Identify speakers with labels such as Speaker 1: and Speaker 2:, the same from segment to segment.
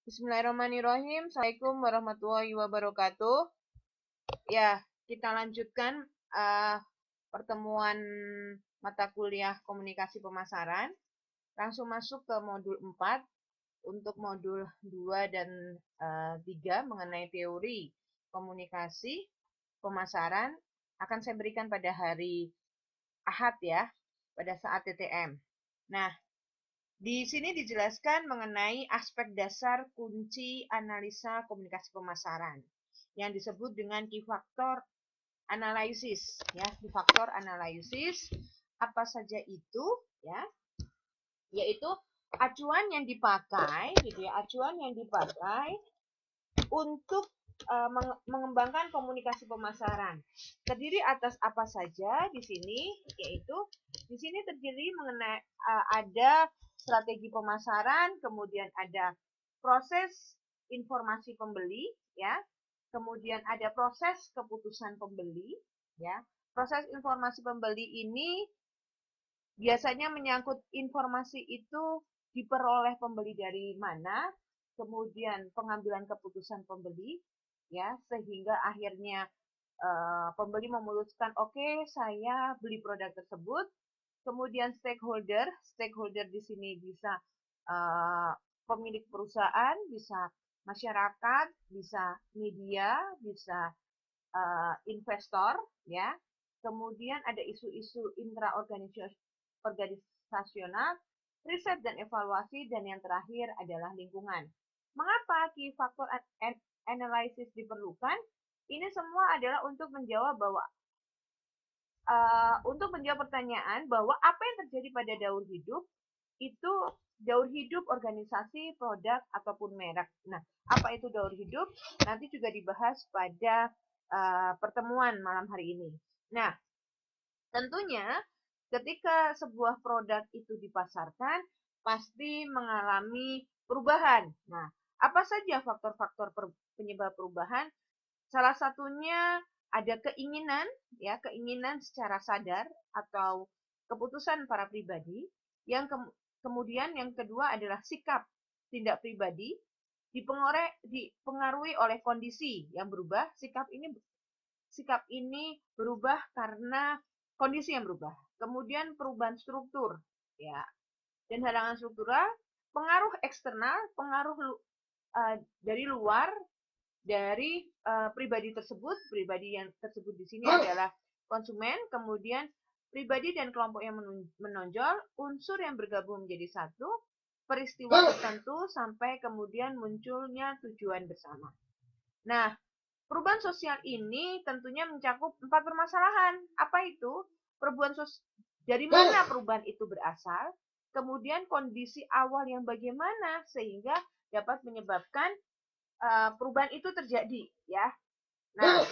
Speaker 1: Bismillahirrahmanirrahim. Assalamualaikum warahmatullahi wabarakatuh. Ya, kita lanjutkan pertemuan mata kuliah komunikasi pemasaran. Langsung masuk ke modul 4 untuk modul 2 dan 3 mengenai teori komunikasi pemasaran akan saya berikan pada hari Ahad ya, pada saat TTM. Nah, di sini dijelaskan mengenai aspek dasar kunci analisa komunikasi pemasaran yang disebut dengan key factor analysis ya. Key factor analysis apa saja itu ya? Yaitu acuan yang dipakai gitu ya, acuan yang dipakai untuk mengembangkan komunikasi pemasaran. Terdiri atas apa saja di sini? Yaitu di sini terdiri mengenai ada strategi pemasaran, kemudian ada proses informasi pembeli, ya, kemudian ada proses keputusan pembeli, ya. Proses informasi pembeli ini biasanya menyangkut informasi itu diperoleh pembeli dari mana, kemudian pengambilan keputusan pembeli, ya, sehingga akhirnya pembeli memutuskan, oke, saya beli produk tersebut. Kemudian stakeholder di sini bisa pemilik perusahaan, bisa masyarakat, bisa media, bisa investor, ya. Kemudian ada isu-isu intraorganisasional, riset dan evaluasi, dan yang terakhir adalah lingkungan. Mengapa key factor analysis diperlukan? Ini semua adalah untuk menjawab pertanyaan bahwa apa yang terjadi pada daur hidup itu daur hidup organisasi, produk ataupun merek. Nah, apa itu daur hidup? Nanti juga dibahas pada pertemuan malam hari ini. Nah, tentunya ketika sebuah produk itu dipasarkan pasti mengalami perubahan. Nah, apa saja faktor-faktor penyebab perubahan? Salah satunya ada keinginan, ya, keinginan secara sadar atau keputusan para pribadi. Kemudian yang kedua adalah sikap tindak pribadi dipengaruhi oleh kondisi yang berubah. Sikap ini berubah karena kondisi yang berubah. Kemudian perubahan struktur, ya, dan halangan struktural, pengaruh eksternal, pengaruh dari luar, dari pribadi tersebut. Pribadi yang tersebut di sini adalah konsumen, kemudian pribadi dan kelompok yang menonjol, unsur yang bergabung menjadi satu, peristiwa tertentu, sampai kemudian munculnya tujuan bersama. Nah, perubahan sosial ini tentunya mencakup 4 permasalahan. Apa itu? Dari mana perubahan itu berasal? Kemudian kondisi awal yang bagaimana sehingga dapat menyebabkan perubahan itu terjadi, ya. Nah,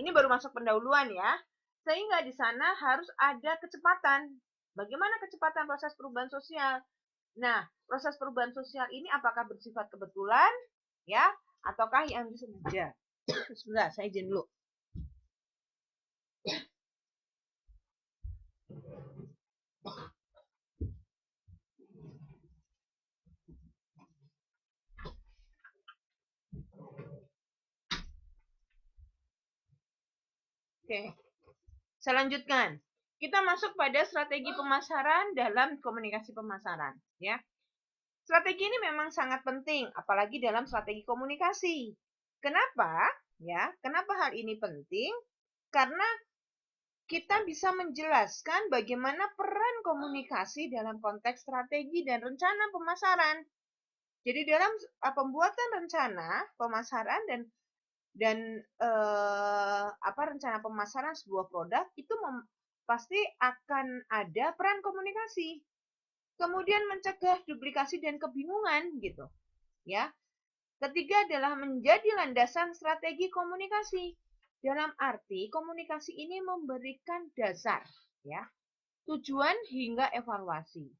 Speaker 1: ini baru masuk pendahuluan ya. Sehingga di sana harus ada kecepatan. Bagaimana kecepatan proses perubahan sosial? Nah, proses perubahan sosial ini apakah bersifat kebetulan, ya, ataukah yang disengaja? Sebentar, saya izin dulu. Oke, saya lanjutkan. Kita masuk pada strategi pemasaran dalam komunikasi pemasaran, ya. Strategi ini memang sangat penting, apalagi dalam strategi komunikasi. Kenapa? Ya, kenapa hal ini penting? Karena kita bisa menjelaskan bagaimana peran komunikasi dalam konteks strategi dan rencana pemasaran. Jadi dalam pembuatan rencana pemasaran dan rencana pemasaran sebuah produk itu pasti akan ada peran komunikasi. Kemudian mencegah duplikasi dan kebingungan gitu. Ya. Ketiga adalah menjadi landasan strategi komunikasi. Dalam arti komunikasi ini memberikan dasar, ya, tujuan hingga evaluasi.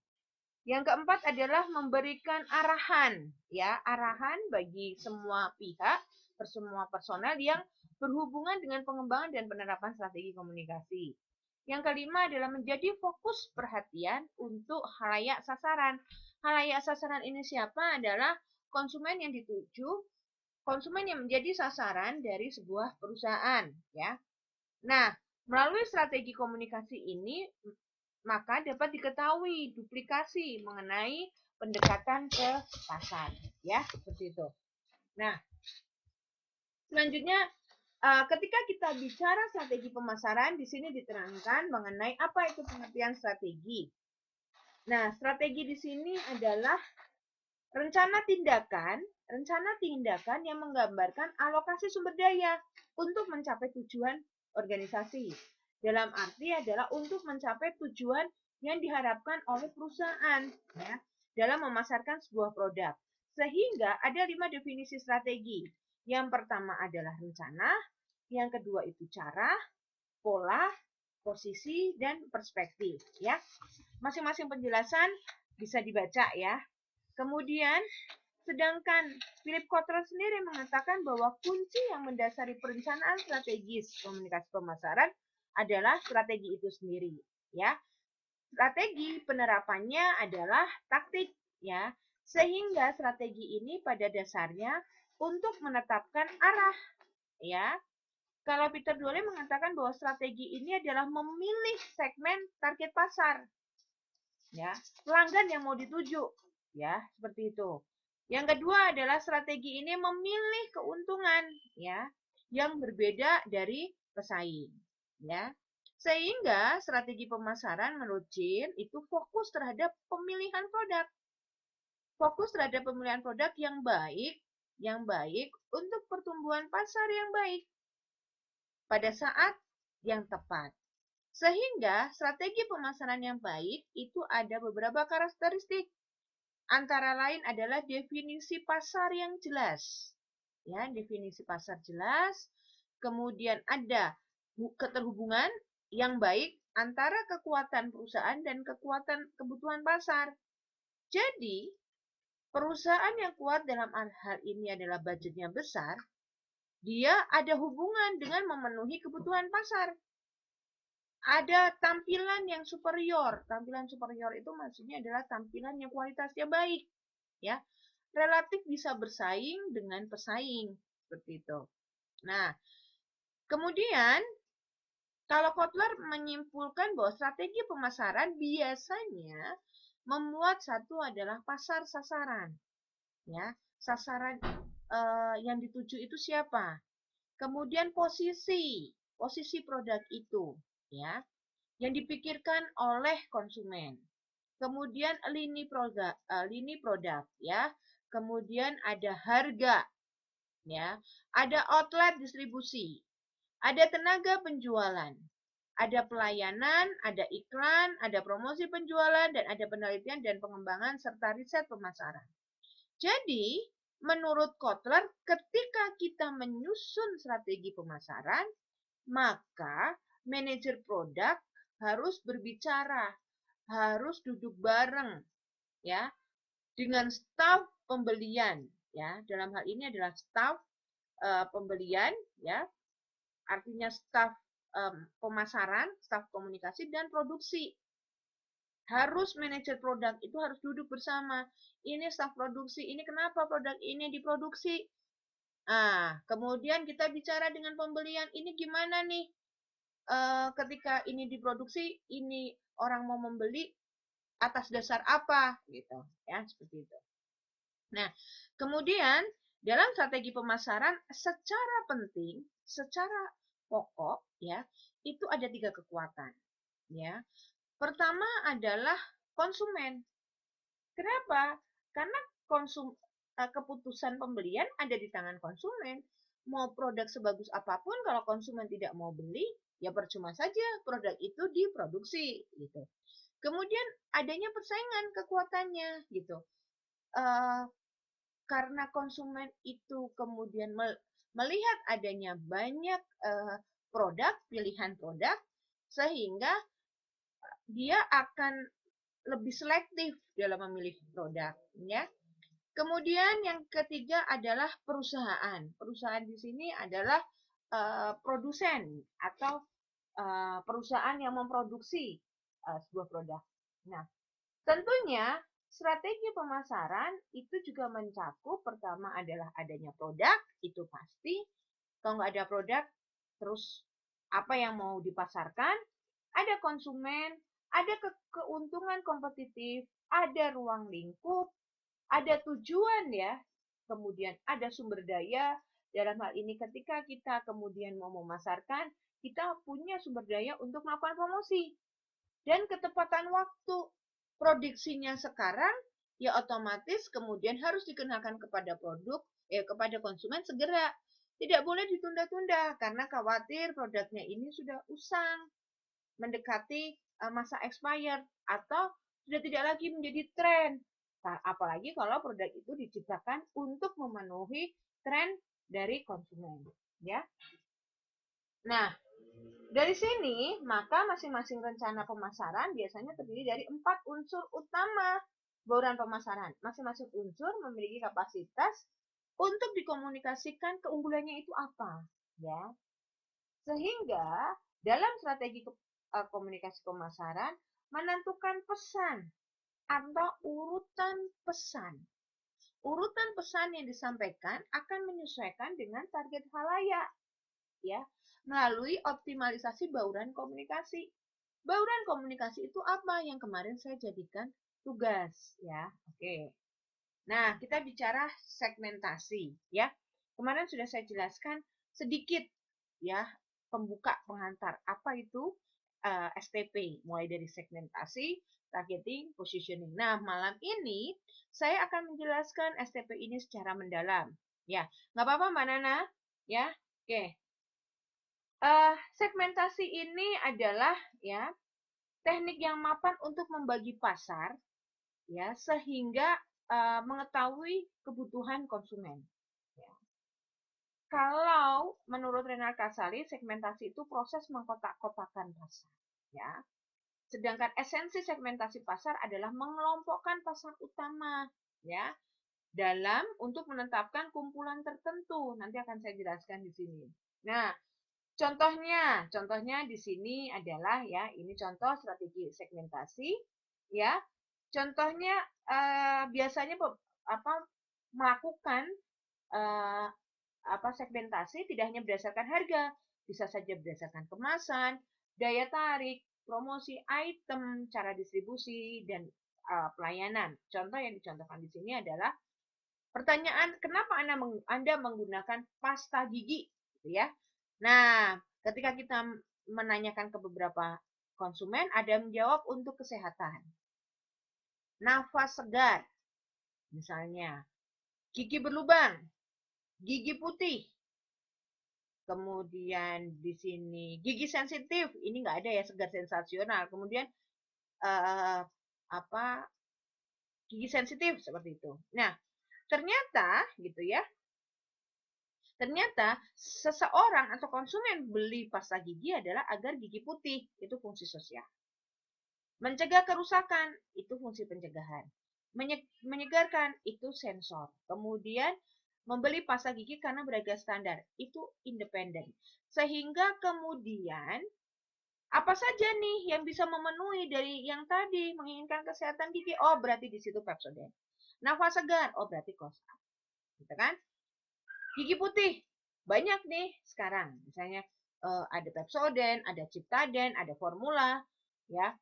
Speaker 1: Yang keempat adalah memberikan arahan, ya, arahan bagi semua pihak, semua personel yang berhubungan dengan pengembangan dan penerapan strategi komunikasi. Yang kelima adalah menjadi fokus perhatian untuk khalayak sasaran. Khalayak sasaran ini siapa? Adalah konsumen yang dituju, konsumen yang menjadi sasaran dari sebuah perusahaan, ya. Nah, melalui strategi komunikasi ini maka dapat diketahui duplikasi mengenai pendekatan ke pasar, ya, seperti itu. Nah, selanjutnya ketika kita bicara strategi pemasaran, di sini diterangkan mengenai apa itu pengertian strategi. Nah, strategi di sini adalah rencana tindakan yang menggambarkan alokasi sumber daya untuk mencapai tujuan organisasi. Dalam arti adalah untuk mencapai tujuan yang diharapkan oleh perusahaan, ya, dalam memasarkan sebuah produk. Sehingga ada 5 definisi strategi. Yang pertama adalah rencana, yang kedua itu cara, pola, posisi, dan perspektif, ya. Masing-masing penjelasan bisa dibaca, ya. Kemudian, sedangkan Philip Kotler sendiri mengatakan bahwa kunci yang mendasari perencanaan strategis komunikasi pemasaran adalah strategi itu sendiri, ya. Strategi penerapannya adalah taktik, ya. Sehingga strategi ini pada dasarnya untuk menetapkan arah, ya. Kalau Peter Doyle mengatakan bahwa strategi ini adalah memilih segmen target pasar, ya, pelanggan yang mau dituju, ya, seperti itu. Yang kedua adalah strategi ini memilih keuntungan, ya, yang berbeda dari pesaing, ya. Sehingga strategi pemasaran menurut Jean itu fokus terhadap pemilihan produk. Fokus terhadap pemilihan produk yang baik untuk pertumbuhan pasar yang baik pada saat yang tepat. Sehingga strategi pemasaran yang baik itu ada beberapa karakteristik. Antara lain adalah definisi pasar yang jelas. Ya, definisi pasar jelas. Kemudian ada keterhubungan yang baik antara kekuatan perusahaan dan kekuatan kebutuhan pasar. Jadi, perusahaan yang kuat dalam hal ini adalah budgetnya besar, dia ada hubungan dengan memenuhi kebutuhan pasar. Ada tampilan yang superior. Tampilan superior itu maksudnya adalah tampilan yang kualitasnya baik, ya. Relatif bisa bersaing dengan pesaing, seperti itu. Nah, kemudian kalau Kotler menyimpulkan bahwa strategi pemasaran biasanya memuat satu adalah pasar sasaran, ya. Sasaran yang dituju itu siapa? Kemudian posisi produk itu, ya, yang dipikirkan oleh konsumen. Kemudian lini produk, ya. Kemudian ada harga, ya. Ada outlet distribusi, ada tenaga penjualan, ada pelayanan, ada iklan, ada promosi penjualan, dan ada penelitian dan pengembangan serta riset pemasaran. Jadi, menurut Kotler, ketika kita menyusun strategi pemasaran, maka manajer produk harus berbicara, harus duduk bareng, ya, dengan staf pembelian, ya. Dalam hal ini adalah staf pembelian, ya, artinya staf pemasaran, staf komunikasi dan produksi. Harus manajer produk itu harus duduk bersama. Ini staf produksi, ini kenapa produk ini diproduksi? Kemudian kita bicara dengan pembelian, ini gimana nih? Ketika ini diproduksi, ini orang mau membeli atas dasar apa, gitu, ya, seperti itu. Nah, kemudian dalam strategi pemasaran secara penting, secara pokok, ya, itu ada 3 kekuatan, ya. Pertama adalah konsumen. Kenapa? Karena keputusan pembelian ada di tangan konsumen. Mau produk sebagus apapun, kalau konsumen tidak mau beli, ya percuma saja produk itu diproduksi, gitu. Kemudian adanya persaingan kekuatannya, gitu. Karena konsumen itu kemudian melihat adanya banyak produk, pilihan produk, sehingga dia akan lebih selektif dalam memilih produk, ya. Kemudian yang ketiga adalah perusahaan. Perusahaan di sini adalah produsen atau perusahaan yang memproduksi sebuah produk. Nah, tentunya strategi pemasaran itu juga mencakup pertama adalah adanya produk, itu pasti. Kalau nggak ada produk, terus apa yang mau dipasarkan, ada konsumen, ada keuntungan kompetitif, ada ruang lingkup, ada tujuan ya, kemudian ada sumber daya. Dalam hal ini ketika kita kemudian mau memasarkan, kita punya sumber daya untuk melakukan promosi. Dan ketepatan waktu produksinya sekarang, ya otomatis kemudian harus dikenakan kepada kepada konsumen segera. Tidak boleh ditunda-tunda karena khawatir produknya ini sudah usang, mendekati masa expired atau sudah tidak lagi menjadi tren. Nah, apalagi kalau produk itu diciptakan untuk memenuhi tren dari konsumen, ya. Nah, dari sini maka masing-masing rencana pemasaran biasanya terdiri dari 4 unsur utama bauran pemasaran. Masing-masing unsur memiliki kapasitas untuk dikomunikasikan keunggulannya itu apa, ya. Sehingga dalam strategi komunikasi pemasaran menentukan pesan atau urutan pesan. Urutan pesan yang disampaikan akan menyesuaikan dengan target halayak, ya, melalui optimalisasi bauran komunikasi. Bauran komunikasi itu apa yang kemarin saya jadikan tugas, ya. Oke. Nah, kita bicara segmentasi, ya. Kemarin sudah saya jelaskan sedikit, ya, pembuka pengantar. Apa itu STP? Mulai dari segmentasi, targeting, positioning. Nah, malam ini saya akan menjelaskan STP ini secara mendalam. Ya, nggak apa-apa Mbak Nana, ya. Oke. Segmentasi ini adalah ya teknik yang mapan untuk membagi pasar, ya, sehingga mengetahui kebutuhan konsumen. Ya. Kalau menurut Renal Kasali, segmentasi itu proses mengkotak-kotakan pasar. Ya. Sedangkan esensi segmentasi pasar adalah mengelompokkan pasar utama, ya, dalam untuk menetapkan kumpulan tertentu. Nanti akan saya jelaskan di sini. Nah, contohnya di sini adalah ya, ini contoh strategi segmentasi, ya. Contohnya biasanya melakukan segmentasi tidak hanya berdasarkan harga, bisa saja berdasarkan kemasan, daya tarik, promosi item, cara distribusi dan pelayanan. Contoh yang dicontohkan di sini adalah pertanyaan, kenapa Anda menggunakan pasta gigi, gitu ya. Nah, ketika kita menanyakan ke beberapa konsumen, ada yang menjawab untuk kesehatan. Nafas segar, misalnya. Gigi berlubang, gigi putih. Kemudian di sini gigi sensitif, ini nggak ada ya, segar sensasional. Kemudian gigi sensitif seperti itu. Nah, ternyata gitu ya. Ternyata seseorang atau konsumen beli pasta gigi adalah agar gigi putih, itu fungsi sosial. Mencegah kerusakan, itu fungsi pencegahan. Menyegarkan, itu sensor. Kemudian membeli pasta gigi karena berharga standar, itu independen. Sehingga kemudian apa saja nih yang bisa memenuhi dari yang tadi menginginkan kesehatan gigi? Oh, berarti di situ Pepsodent. Nafas segar, oh berarti Close Up. Gitu kan? Gigi putih, banyak nih sekarang. Misalnya ada Pepsodent, ada Ciptaden, ada Formula, ya.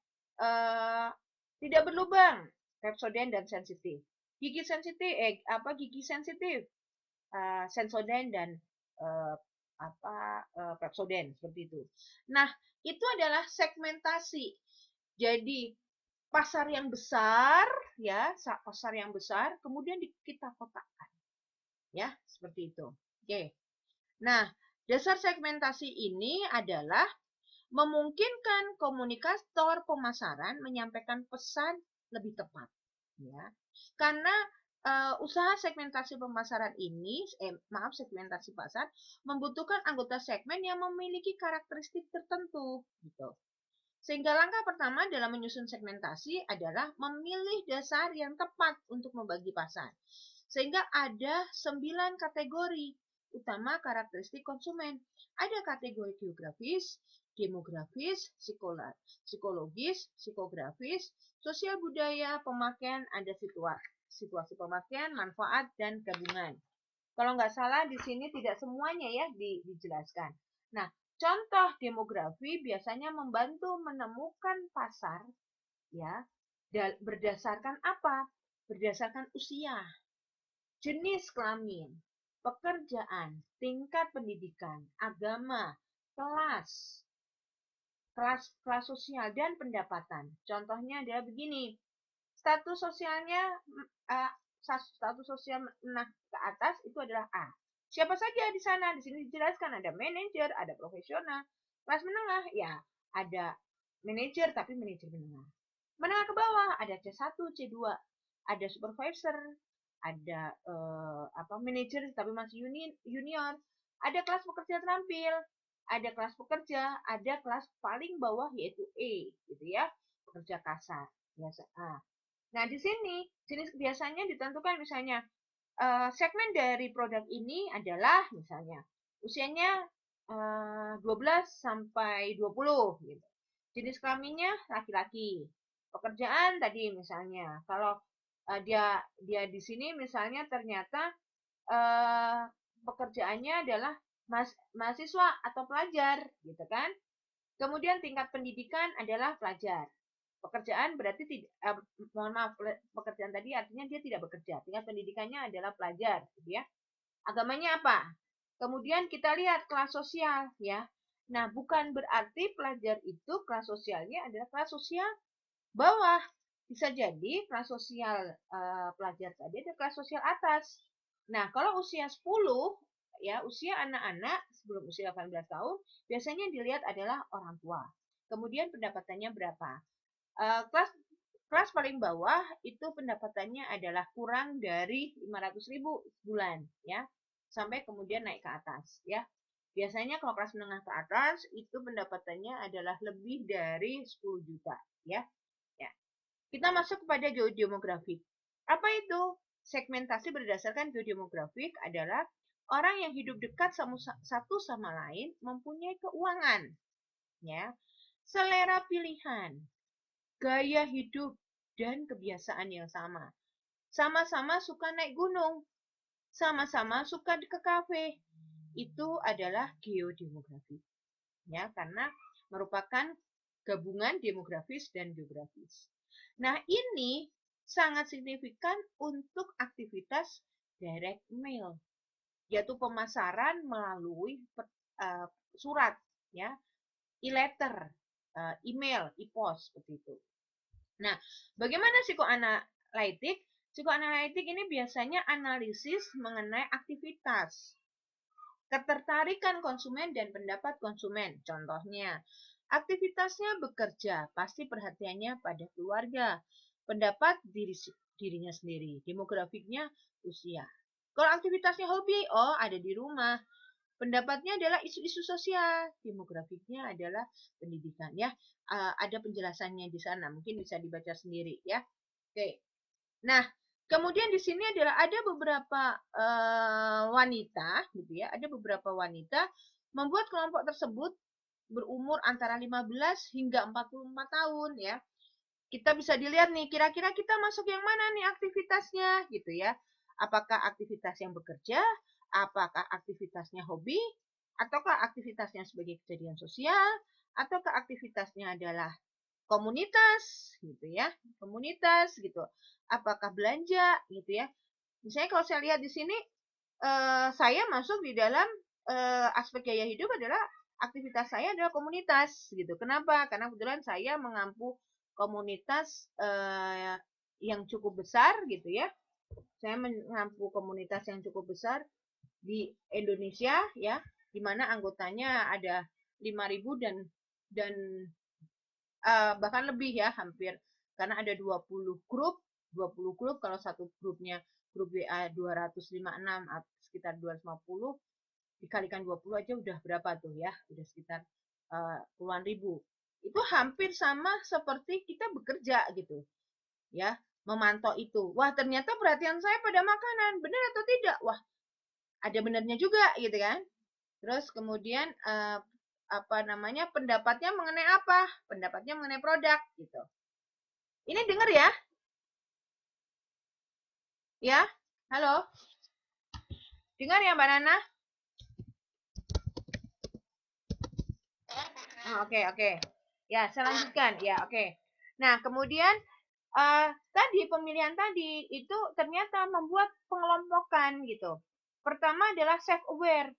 Speaker 1: Tidak berlubang, Pepsodent dan sensitif. Gigi sensitif, gigi sensitif, Sensodyne dan Pepsodent seperti itu. Nah, itu adalah segmentasi. Jadi pasar yang besar, ya, pasar yang besar, kemudian kita kotakkan. Ya, seperti itu. Oke. Nah, dasar segmentasi ini adalah memungkinkan komunikator pemasaran menyampaikan pesan lebih tepat. Ya. Karena usaha segmentasi pemasaran ini, segmentasi pasar, membutuhkan anggota segmen yang memiliki karakteristik tertentu. Gitu. Sehingga langkah pertama dalam menyusun segmentasi adalah memilih dasar yang tepat untuk membagi pasar. Sehingga ada 9 kategori utama karakteristik konsumen. Ada kategori geografis, demografis, psikologis, psikografis, sosial budaya, pemakaian, ada situasi pemakaian, manfaat, dan gabungan. Kalau nggak salah di sini tidak semuanya ya dijelaskan. Nah, contoh demografi biasanya membantu menemukan pasar ya berdasarkan apa? Berdasarkan usia, jenis kelamin, pekerjaan, tingkat pendidikan, agama, kelas, kelas sosial, dan pendapatan. Contohnya adalah begini, status sosialnya, status sosial menengah ke atas itu adalah A. Siapa saja di sana? Di sini dijelaskan ada manajer, ada profesional. Kelas menengah, ya ada manajer tapi manajer menengah. Menengah ke bawah ada C1, C2, ada supervisor, ada manajer tapi masih junior, ada kelas pekerja terampil, ada kelas pekerja, ada kelas paling bawah yaitu E, gitu ya, pekerja kasar. Biasa. Nah, di sini jenis biasanya ditentukan misalnya segmen dari produk ini adalah misalnya usianya 12 sampai 20 gitu. Jenis kelaminnya laki-laki. Pekerjaan tadi misalnya kalau dia di sini misalnya ternyata pekerjaannya adalah mahasiswa atau pelajar gitu kan. Kemudian tingkat pendidikan adalah pelajar. Pekerjaan berarti tidak mohon maaf, pekerjaan tadi artinya dia tidak bekerja. Tingkat pendidikannya adalah pelajar gitu ya. Agamanya apa? Kemudian kita lihat kelas sosial ya. Nah, bukan berarti pelajar itu kelas sosialnya adalah kelas sosial bawah. Bisa jadi kelas sosial pelajar tadi ada kelas sosial atas. Nah, kalau usia 10 ya, usia anak-anak sebelum usia 18 tahun biasanya dilihat adalah orang tua. Kemudian pendapatannya berapa? Kelas paling bawah itu pendapatannya adalah kurang dari 500.000 sebulan ya, sampai kemudian naik ke atas ya. Biasanya kalau kelas menengah ke atas itu pendapatannya adalah lebih dari 10 juta ya. Ya. Kita masuk kepada geodemografik. Apa itu? Segmentasi berdasarkan geodemografik adalah orang yang hidup dekat satu sama lain mempunyai keuangan ya, selera pilihan, gaya hidup, dan kebiasaan yang sama. Sama-sama suka naik gunung, sama-sama suka ke kafe. Itu adalah geodemografi. Ya, karena merupakan gabungan demografis dan geografis. Nah, ini sangat signifikan untuk aktivitas direct mail, yaitu pemasaran melalui surat, ya, e-letter, email, e-post seperti itu. Nah, bagaimana psikoanalitik? Psikoanalitik ini biasanya analisis mengenai aktivitas, ketertarikan konsumen dan pendapat konsumen. Contohnya, aktivitasnya bekerja, pasti perhatiannya pada keluarga. Pendapat dirinya sendiri. Demografiknya usia. Kalau aktivitasnya hobi, ada di rumah. Pendapatnya adalah isu-isu sosial. Demografiknya adalah pendidikan ya. Ada penjelasannya di sana, mungkin bisa dibaca sendiri ya. Oke. Nah, kemudian di sini adalah ada beberapa wanita gitu ya. Ada beberapa wanita membuat kelompok tersebut berumur antara 15 hingga 44 tahun ya. Kita bisa dilihat nih, kira-kira kita masuk yang mana nih aktivitasnya gitu ya. Apakah aktivitas yang bekerja, apakah aktivitasnya hobi, ataukah aktivitasnya sebagai kejadian sosial, ataukah aktivitasnya adalah komunitas gitu ya, komunitas gitu. Apakah belanja gitu ya. Misalnya kalau saya lihat di sini, saya masuk di dalam aspek gaya hidup adalah aktivitas saya adalah komunitas gitu. Kenapa? Karena kebetulan saya mengampu komunitas yang cukup besar gitu ya. Saya mengampu komunitas yang cukup besar di Indonesia ya, di mana anggotanya ada 5.000 dan bahkan lebih ya, hampir, karena ada 20 grup kalau satu grupnya grup WA 256 sekitar 250 dikalikan 20 aja udah berapa tuh ya, udah sekitar puluhan ribu. Itu hampir sama seperti kita bekerja gitu ya, memantau itu. Wah, ternyata perhatian saya pada makanan, benar atau tidak? Wah, ada benarnya juga gitu kan. Terus kemudian pendapatnya mengenai apa? Pendapatnya mengenai produk gitu. Ini dengar ya? Ya? Halo? Dengar ya Mbak Nana? Oke. Ya, saya lanjutkan. Ya, oke. Nah, kemudian tadi pemilihan tadi itu ternyata membuat pengelompokan gitu. Pertama adalah self aware.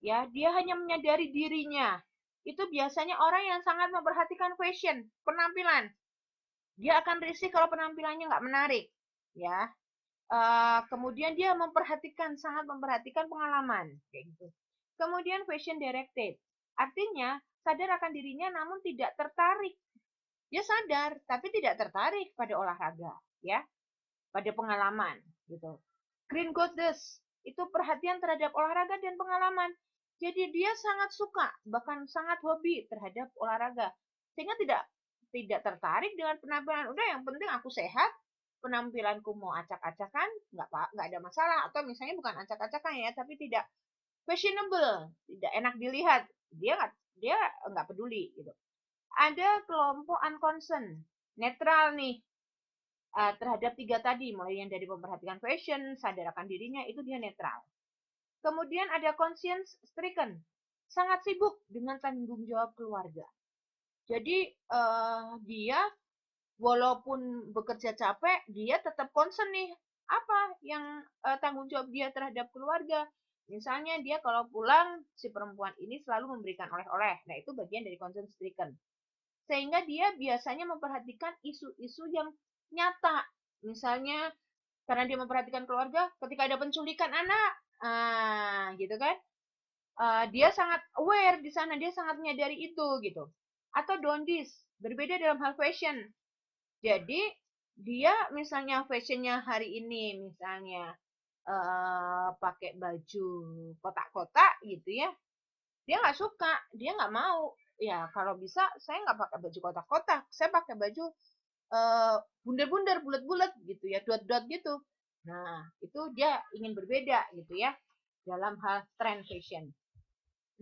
Speaker 1: Ya, dia hanya menyadari dirinya. Itu biasanya orang yang sangat memperhatikan fashion, penampilan. Dia akan risih kalau penampilannya nggak menarik. Ya, kemudian dia sangat memperhatikan pengalaman kayak gitu. Kemudian fashion directed, artinya sadar akan dirinya namun tidak tertarik. Dia sadar tapi tidak tertarik pada olahraga, ya, pada pengalaman gitu. Green goddess itu perhatian terhadap olahraga dan pengalaman. Jadi dia sangat suka, bahkan sangat hobi terhadap olahraga, sehingga tidak tertarik dengan penampilan. Udah, yang penting aku sehat, penampilanku mau acak-acakan, nggak ada masalah. Atau misalnya bukan acak-acakan ya, tapi tidak fashionable, tidak enak dilihat, dia nggak peduli gitu. Ada kelompok unconcern, netral nih terhadap tiga tadi, mulai yang dari memperhatikan fashion, sadar akan dirinya, itu dia netral. Kemudian ada conscience stricken, sangat sibuk dengan tanggung jawab keluarga. Jadi dia walaupun bekerja capek, dia tetap concern nih, apa yang tanggung jawab dia terhadap keluarga. Misalnya dia kalau pulang, si perempuan ini selalu memberikan oleh-oleh. Nah, itu bagian dari concern stricken. Sehingga dia biasanya memperhatikan isu-isu yang nyata. Misalnya karena dia memperhatikan keluarga, ketika ada penculikan anak, gitu kan, dia sangat aware di sana, dia sangat menyadari itu gitu. Atau dondis, berbeda dalam hal fashion. Jadi dia misalnya fashionnya hari ini misalnya pakai baju kotak-kotak gitu ya, dia nggak suka, dia nggak mau. Ya kalau bisa saya nggak pakai baju kotak-kotak, saya pakai baju bundar-bundar, bulat-bulat gitu ya, dot-dot gitu. Nah itu dia ingin berbeda gitu ya dalam hal trend fashion.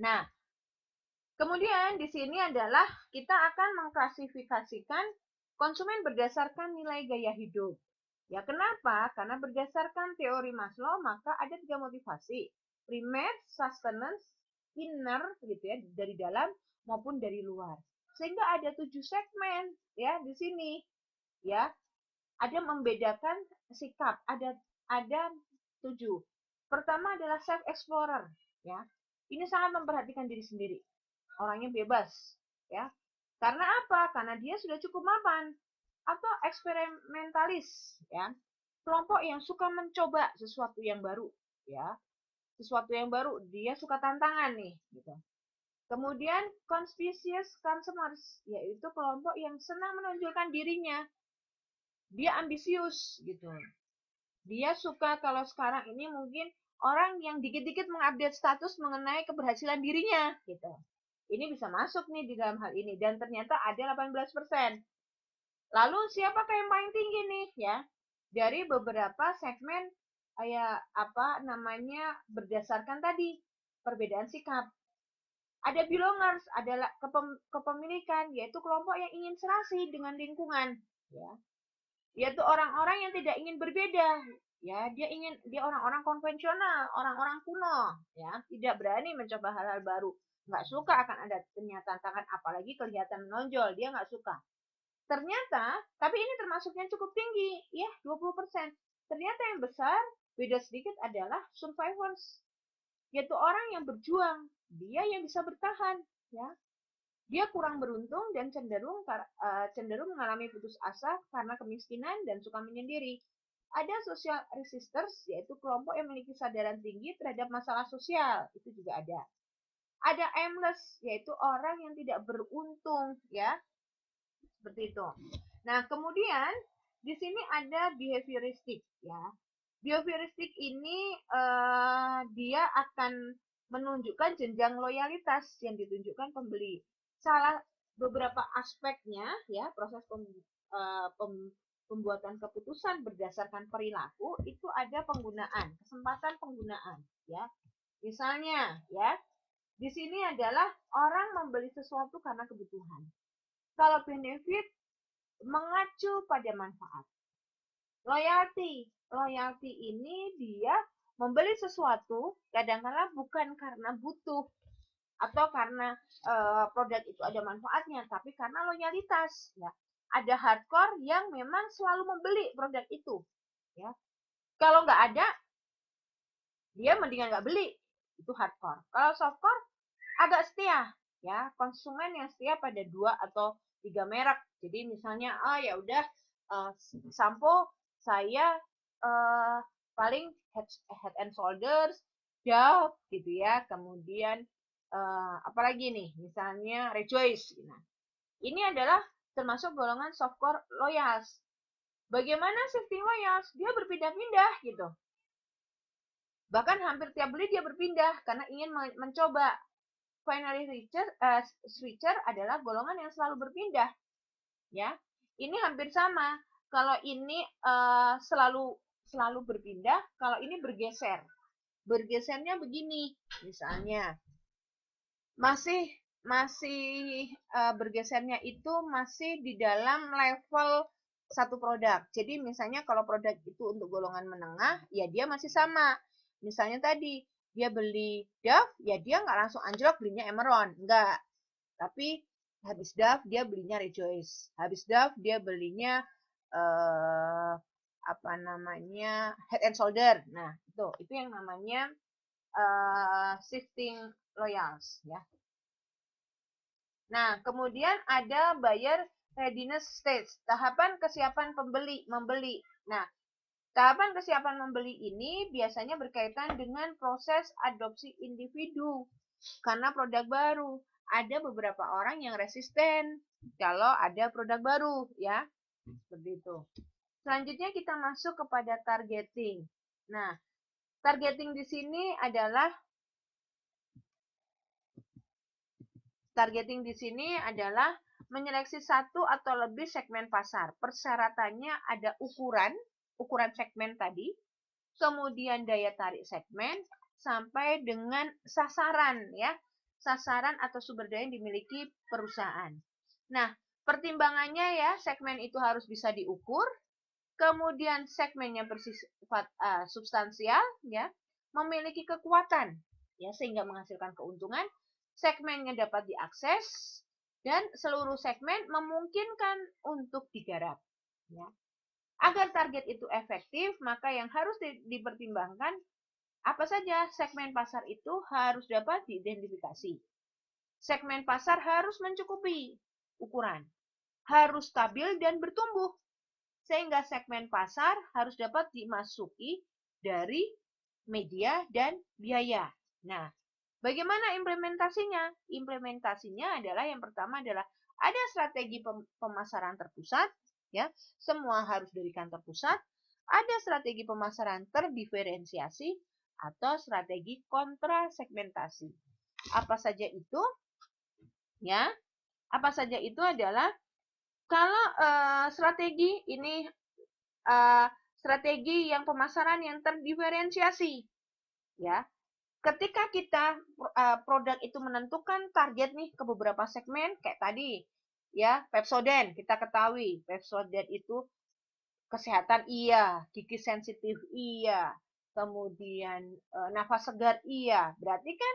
Speaker 1: Nah kemudian di sini adalah kita akan mengklasifikasikan konsumen berdasarkan nilai gaya hidup. Ya kenapa? Karena berdasarkan teori Maslow maka ada tiga motivasi. Primer, sustenance, inner gitu ya, dari dalam maupun dari luar. Sehingga ada 7 segmen ya di sini. Ya, ada membedakan sikap, ada 7. Pertama adalah self explorer ya. Ini sangat memperhatikan diri sendiri. Orangnya bebas ya. Karena apa? Karena dia sudah cukup mapan. Atau eksperimentalis ya. Kelompok yang suka mencoba sesuatu yang baru ya. Sesuatu yang baru, dia suka tantangan nih gitu. Kemudian conspicuous consumers, yaitu kelompok yang senang menonjolkan dirinya. Dia ambisius gitu. Dia suka kalau sekarang ini mungkin orang yang dikit-dikit mengupdate status mengenai keberhasilan dirinya gitu. Ini bisa masuk nih di dalam hal ini dan ternyata ada 18%. Lalu siapakah yang paling tinggi nih ya? Dari beberapa segmen kayak berdasarkan tadi perbedaan sikap. Ada belongers, adalah kepemilikan, yaitu kelompok yang ingin serasi dengan lingkungan, ya. Yaitu orang-orang yang tidak ingin berbeda, ya. Dia orang-orang konvensional, orang-orang kuno, ya. Tidak berani mencoba hal-hal baru, nggak suka akan ada tantangan, apalagi kelihatan menonjol, dia nggak suka. Ternyata, tapi ini termasuk yang cukup tinggi, ya 20%. Ternyata yang besar, beda sedikit adalah survivors, yaitu orang yang berjuang, dia yang bisa bertahan, ya. Dia kurang beruntung dan cenderung mengalami putus asa karena kemiskinan dan suka menyendiri. Ada social resistors, yaitu kelompok yang memiliki kesadaran tinggi terhadap masalah sosial, itu juga ada. Ada aimless, yaitu orang yang tidak beruntung, ya, seperti itu. Nah, kemudian di sini ada behavioristic, ya. Behavioristic ini dia akan menunjukkan jenjang loyalitas yang ditunjukkan pembeli. Salah beberapa aspeknya ya, proses pembuatan keputusan berdasarkan perilaku itu ada kesempatan penggunaan ya. Misalnya ya, Di sini adalah orang membeli sesuatu karena kebutuhan. Kalau benefit mengacu pada manfaat. Loyalty. Loyalty ini dia membeli sesuatu kadang-kala bukan karena butuh atau karena produk itu ada manfaatnya, tapi karena loyalitas. Ya. Ada hardcore yang memang selalu membeli produk itu. Ya. Kalau nggak ada, dia mendingan nggak beli. Itu hardcore. Kalau softcore, agak setia. Ya, konsumen yang setia pada 2 atau 3 merek. Jadi misalnya, ya udah sampo saya paling head and shoulders, Dove gitu ya. Kemudian apalagi nih, misalnya Rejoice. Nah, ini adalah termasuk golongan softcore loyals. Bagaimana shifting loyals? Dia berpindah-pindah gitu. Bahkan hampir tiap beli dia berpindah karena ingin mencoba. Finally switcher adalah golongan yang selalu berpindah. Ya, ini hampir sama. Kalau ini selalu berpindah, kalau ini bergeser. Bergesernya begini, misalnya masih bergesernya itu masih di dalam level satu produk. Jadi misalnya kalau produk itu untuk golongan menengah, ya dia masih sama. Misalnya tadi dia beli Dove, ya dia nggak langsung anjlok belinya Emeron, enggak. Tapi habis Dove dia belinya Rejoice. Habis Dove dia belinya apa namanya Head and Shoulder. Nah, itu yang namanya shifting loyals ya. Nah, kemudian ada buyer readiness stage, tahapan kesiapan membeli. Nah, tahapan kesiapan membeli ini biasanya berkaitan dengan proses adopsi individu karena produk baru. Ada beberapa orang yang resisten kalau ada produk baru, ya. Seperti itu. Selanjutnya kita masuk kepada targeting. Nah, targeting di sini adalah menyeleksi satu atau lebih segmen pasar. Persyaratannya ada ukuran segmen tadi, kemudian daya tarik segmen, sampai dengan sasaran ya. Sasaran atau sumber daya yang dimiliki perusahaan. Nah, pertimbangannya ya, segmen itu harus bisa diukur, kemudian segmennya bersifat substansial ya, memiliki kekuatan ya sehingga menghasilkan keuntungan, segmennya dapat diakses dan seluruh segmen memungkinkan untuk digarap ya. Agar target itu efektif, maka yang harus dipertimbangkan apa saja segmen pasar itu harus dapat diidentifikasi. Segmen pasar harus mencukupi ukuran, harus stabil dan bertumbuh, sehingga segmen pasar harus dapat dimasuki dari media dan biaya. Nah, bagaimana implementasinya? Implementasinya adalah yang pertama adalah ada strategi pemasaran terpusat, ya, semua harus dari kantor pusat. Ada strategi pemasaran terdiferensiasi atau strategi kontra segmentasi. Apa saja itu? Ya, apa saja itu adalah kalau strategi ini strategi yang pemasaran yang terdiferensiasi, ya. Ketika kita produk itu menentukan target nih ke beberapa segmen kayak tadi, ya Pepsodent kita ketahui Pepsodent itu kesehatan iya, gigi sensitif iya, kemudian nafas segar iya, berarti kan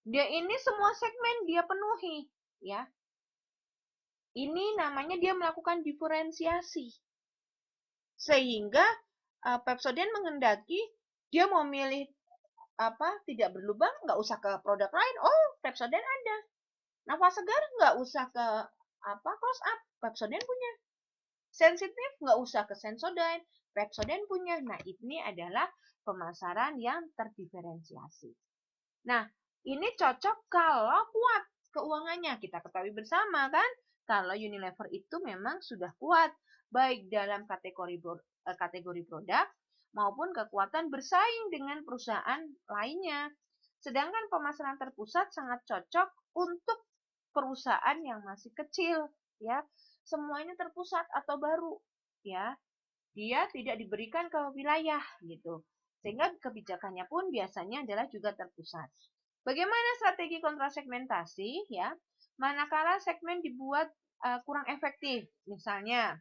Speaker 1: dia ini semua segmen dia penuhi, ya. Ini namanya dia melakukan diferensiasi. Sehingga Pepsodent mengendaki dia mau milih tidak berlubang, nggak usah ke produk lain. Oh, Pepsodent ada. Nafas segar nggak usah ke close up, Pepsodent punya. Sensitif nggak usah ke Sensodyne, Pepsodent punya. Nah, ini adalah pemasaran yang terdiferensiasi. Nah, ini cocok kalau kuat keuangannya. Kita ketahui bersama kan, kalau Unilever itu memang sudah kuat, baik dalam kategori produk maupun kekuatan bersaing dengan perusahaan lainnya. Sedangkan pemasaran terpusat sangat cocok untuk perusahaan yang masih kecil, ya. Semuanya terpusat atau baru, ya. Dia tidak diberikan ke wilayah gitu. Sehingga kebijakannya pun biasanya adalah juga terpusat. Bagaimana strategi kontrasegmentasi ya? Manakala segmen dibuat kurang efektif, misalnya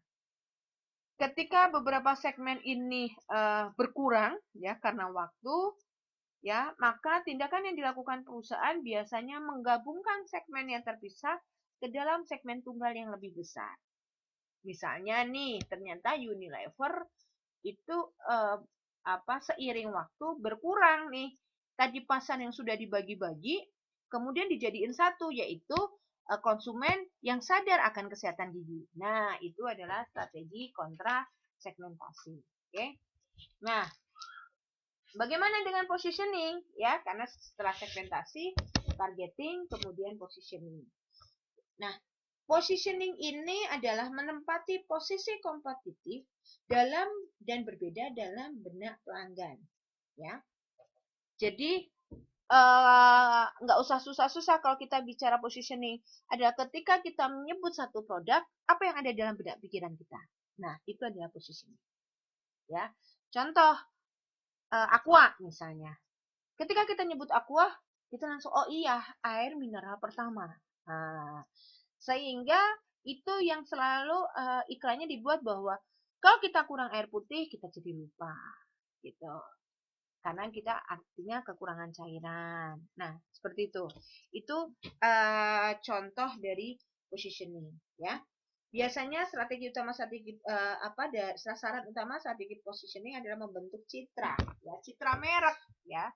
Speaker 1: ketika beberapa segmen ini berkurang ya karena waktu, ya, maka tindakan yang dilakukan perusahaan biasanya menggabungkan segmen yang terpisah ke dalam segmen tunggal yang lebih besar. Misalnya nih, ternyata Unilever itu seiring waktu berkurang nih. Tadi pasar yang sudah dibagi-bagi, kemudian dijadiin satu, yaitu konsumen yang sadar akan kesehatan gigi. Nah, itu adalah strategi kontra segmentasi. Oke. Nah, bagaimana dengan positioning? Ya, karena setelah segmentasi, targeting, kemudian positioning. Nah, positioning ini adalah menempati posisi kompetitif dalam dan berbeda dalam benak pelanggan. Ya, jadi nggak usah susah-susah kalau kita bicara positioning. Adalah ketika kita menyebut satu produk, apa yang ada dalam benak pikiran kita. Nah, itu adalah positioning. Ya, contoh Aqua misalnya. Ketika kita nyebut Aqua, kita langsung, oh iya, air mineral pertama. Nah, sehingga itu yang selalu iklannya dibuat bahwa kalau kita kurang air putih, kita jadi lupa. Gitu. Karena kita artinya kekurangan cairan. Nah, seperti itu. Itu contoh dari positioning. Ya. Biasanya strategi utama sasaran utama strategi positioning adalah membentuk citra, ya, citra merek, ya,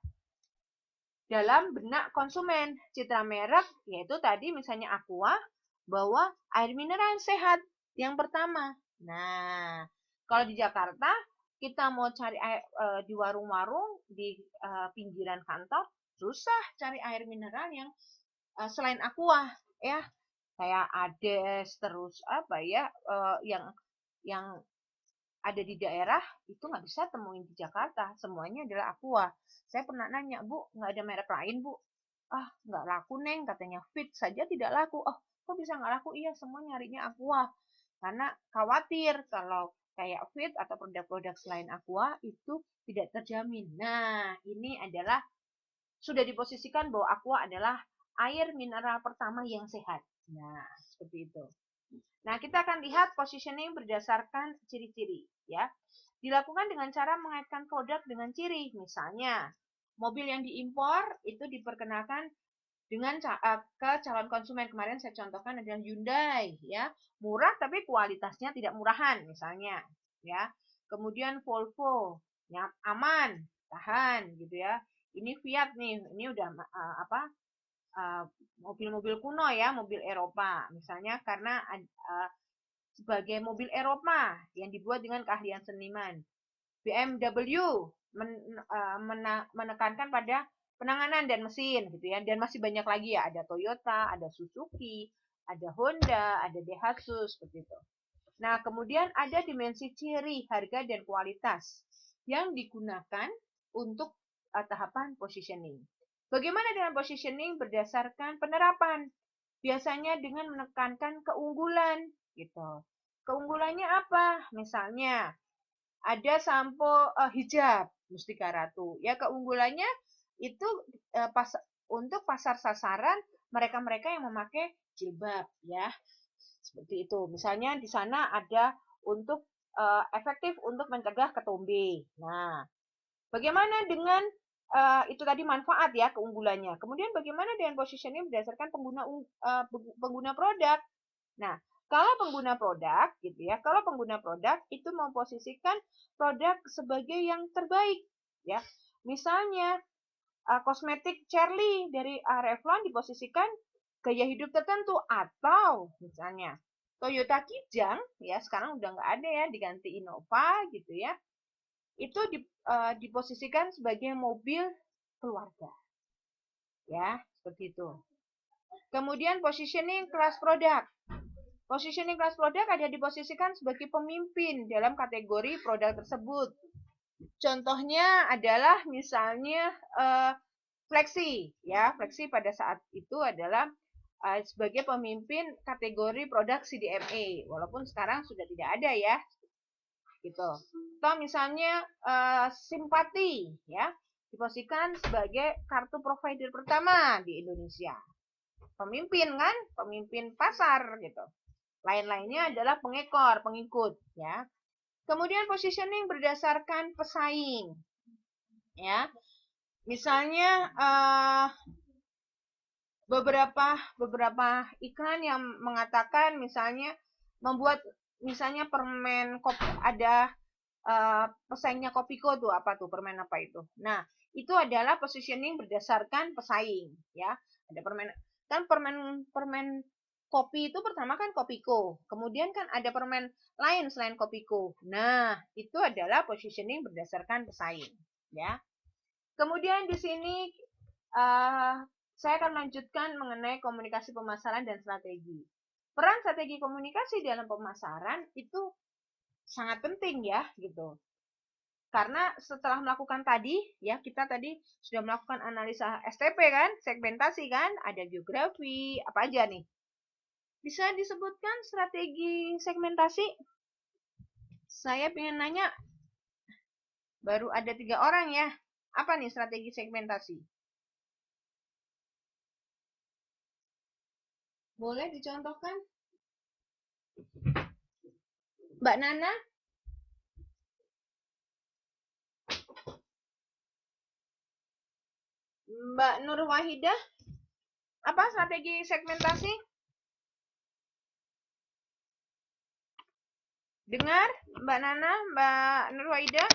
Speaker 1: dalam benak konsumen. Citra merek yaitu tadi misalnya Aqua, bahwa air mineral sehat yang pertama. Nah, kalau di Jakarta kita mau cari air di warung-warung di pinggiran kantor, susah cari air mineral yang selain Aqua, ya. Kayak Ades, terus yang ada di daerah itu nggak bisa temuin di Jakarta, semuanya adalah Aqua. Saya pernah nanya, Bu, nggak ada merek lain, Bu? Ah, nggak laku, Neng, katanya. Fit saja tidak laku. Oh, kok bisa nggak laku? Iya, semua nyarinya Aqua. Karena khawatir kalau kayak Fit atau produk-produk selain Aqua itu tidak terjamin. Nah, ini adalah sudah diposisikan bahwa Aqua adalah air mineral pertama yang sehat. Nah, seperti itu. Nah, kita akan lihat positioning berdasarkan ciri-ciri, ya. Dilakukan dengan cara mengaitkan produk dengan ciri. Misalnya, mobil yang diimpor itu diperkenalkan dengan ke calon konsumen. Kemarin saya contohkan adalah Hyundai, ya. Murah tapi kualitasnya tidak murahan misalnya, ya. Kemudian Volvo, ya, aman, tahan gitu ya. Ini Fiat nih, ini udah mobil-mobil kuno ya, mobil Eropa. Misalnya karena sebagai mobil Eropa yang dibuat dengan keahlian seniman. BMW menekankan pada penanganan dan mesin gitu ya, dan masih banyak lagi ya, ada Toyota, ada Suzuki, ada Honda, ada Daihatsu seperti itu. Nah, kemudian ada dimensi ciri, harga dan kualitas yang digunakan untuk tahapan positioning. Bagaimana dengan positioning berdasarkan penerapan? Biasanya dengan menekankan keunggulan gitu. Keunggulannya apa? Misalnya ada sampo hijab Mustika Ratu. Ya, keunggulannya itu untuk pasar sasaran mereka-mereka yang memakai jilbab, ya. Seperti itu. Misalnya di sana ada untuk efektif untuk mencegah ketombe. Nah, bagaimana dengan itu tadi manfaat ya, keunggulannya. Kemudian bagaimana dengan positioning berdasarkan pengguna produk. Nah, kalau pengguna produk gitu ya, kalau pengguna produk itu memposisikan produk sebagai yang terbaik ya. Misalnya kosmetik Charlie dari Revlon diposisikan gaya hidup tertentu, atau misalnya Toyota Kijang ya, sekarang udah nggak ada ya, diganti Innova gitu ya. Itu diposisikan sebagai mobil keluarga. Ya, seperti itu. Kemudian positioning kelas produk. Positioning kelas produk ada diposisikan sebagai pemimpin dalam kategori produk tersebut. Contohnya adalah misalnya Flexi, ya. Flexi pada saat itu adalah sebagai pemimpin kategori produk CDMA, walaupun sekarang sudah tidak ada ya. Gitu. Atau misalnya simpati, ya. diposisikan sebagai kartu provider pertama di Indonesia. Pemimpin kan, pemimpin pasar gitu. Lain-lainnya adalah pengekor, pengikut ya. Kemudian positioning berdasarkan pesaing. Ya. Misalnya beberapa iklan yang mengatakan misalnya membuat misalnya permen kopi, ada pesaingnya Kopiko tuh apa tuh permen apa itu. Nah, itu adalah positioning berdasarkan pesaing ya. Ada permen kopi itu pertama kan Kopiko. Kemudian kan ada permen lain selain Kopiko. Nah, itu adalah positioning berdasarkan pesaing ya. Kemudian di sini saya akan lanjutkan mengenai komunikasi pemasaran dan strategi. Peran strategi komunikasi dalam pemasaran itu sangat penting ya gitu. Karena setelah melakukan tadi, ya kita tadi sudah melakukan analisa STP kan, segmentasi kan, ada geografi, apa aja nih. Bisa disebutkan strategi segmentasi? Saya ingin nanya, baru ada 3 orang ya. Apa nih strategi segmentasi? Boleh dicontohkan? Mbak Nana? Mbak Nur Wahidah? Apa strategi segmentasi? Dengar? Mbak Nana? Mbak Nur Wahidah?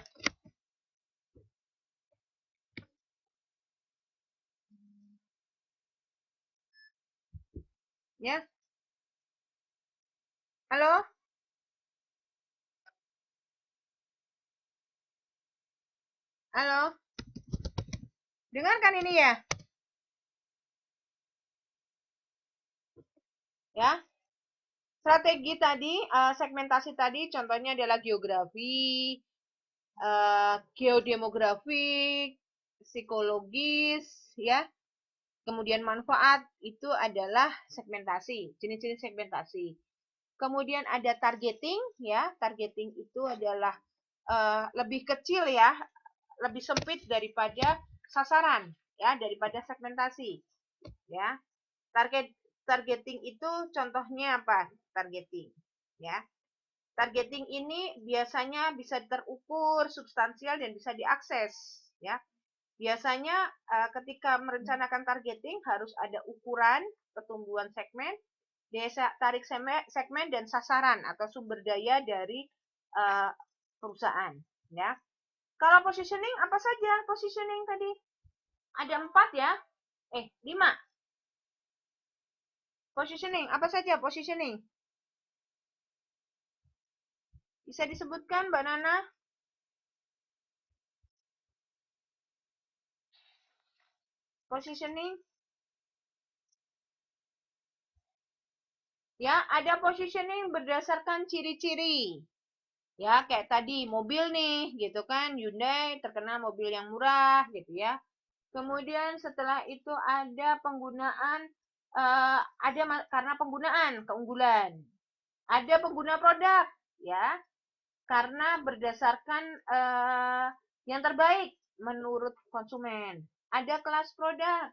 Speaker 1: Ya. Halo? Halo? Dengarkan ini ya? Ya. Strategi tadi, segmentasi tadi contohnya adalah geografi, geodemografi, psikologis, ya. Kemudian manfaat itu adalah segmentasi, jenis-jenis segmentasi. Kemudian ada targeting, ya. Targeting itu adalah lebih kecil ya, lebih sempit daripada sasaran, ya, daripada segmentasi, ya. Targeting itu contohnya apa? Targeting, ya. Targeting ini biasanya bisa terukur, substansial dan bisa diakses, ya. Biasanya ketika merencanakan targeting harus ada ukuran pertumbuhan segmen, daya tarik segmen dan sasaran atau sumber daya dari perusahaan, ya. Kalau positioning apa saja? Positioning tadi ada 4 ya. 5. Positioning apa saja positioning? Bisa disebutkan Mbak Nana? Positioning? Ya, ada positioning berdasarkan ciri-ciri. Ya, kayak tadi mobil nih, gitu kan. Hyundai terkenal mobil yang murah, gitu ya. Kemudian setelah itu ada penggunaan, karena penggunaan keunggulan. Ada pengguna produk, ya, karena berdasarkan yang terbaik menurut konsumen. Ada kelas produk.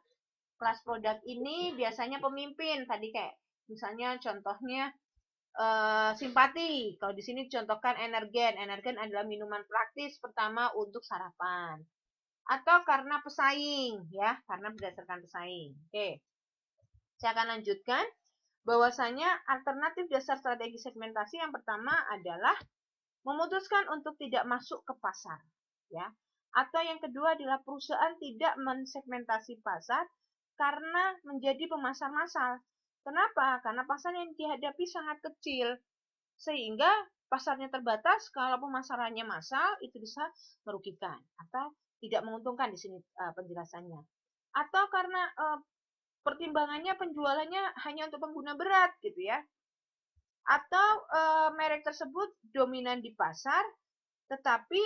Speaker 1: Kelas produk ini biasanya pemimpin, tadi kayak misalnya contohnya simpati. Kalau di sini contohkan energen. Energen adalah minuman praktis pertama untuk sarapan. Atau karena pesaing, ya, karena berdasarkan pesaing. Oke. Saya akan lanjutkan bahwasanya alternatif dasar strategi segmentasi yang pertama adalah memutuskan untuk tidak masuk ke pasar, ya. Atau yang kedua adalah perusahaan tidak mensegmentasi pasar karena menjadi pemasar massal. Kenapa? Karena pasar yang dihadapi sangat kecil, sehingga pasarnya terbatas. Kalau pemasarannya massal itu bisa merugikan atau tidak menguntungkan di sini penjelasannya. Atau karena pertimbangannya penjualannya hanya untuk pengguna berat gitu ya. Atau merek tersebut dominan di pasar, tetapi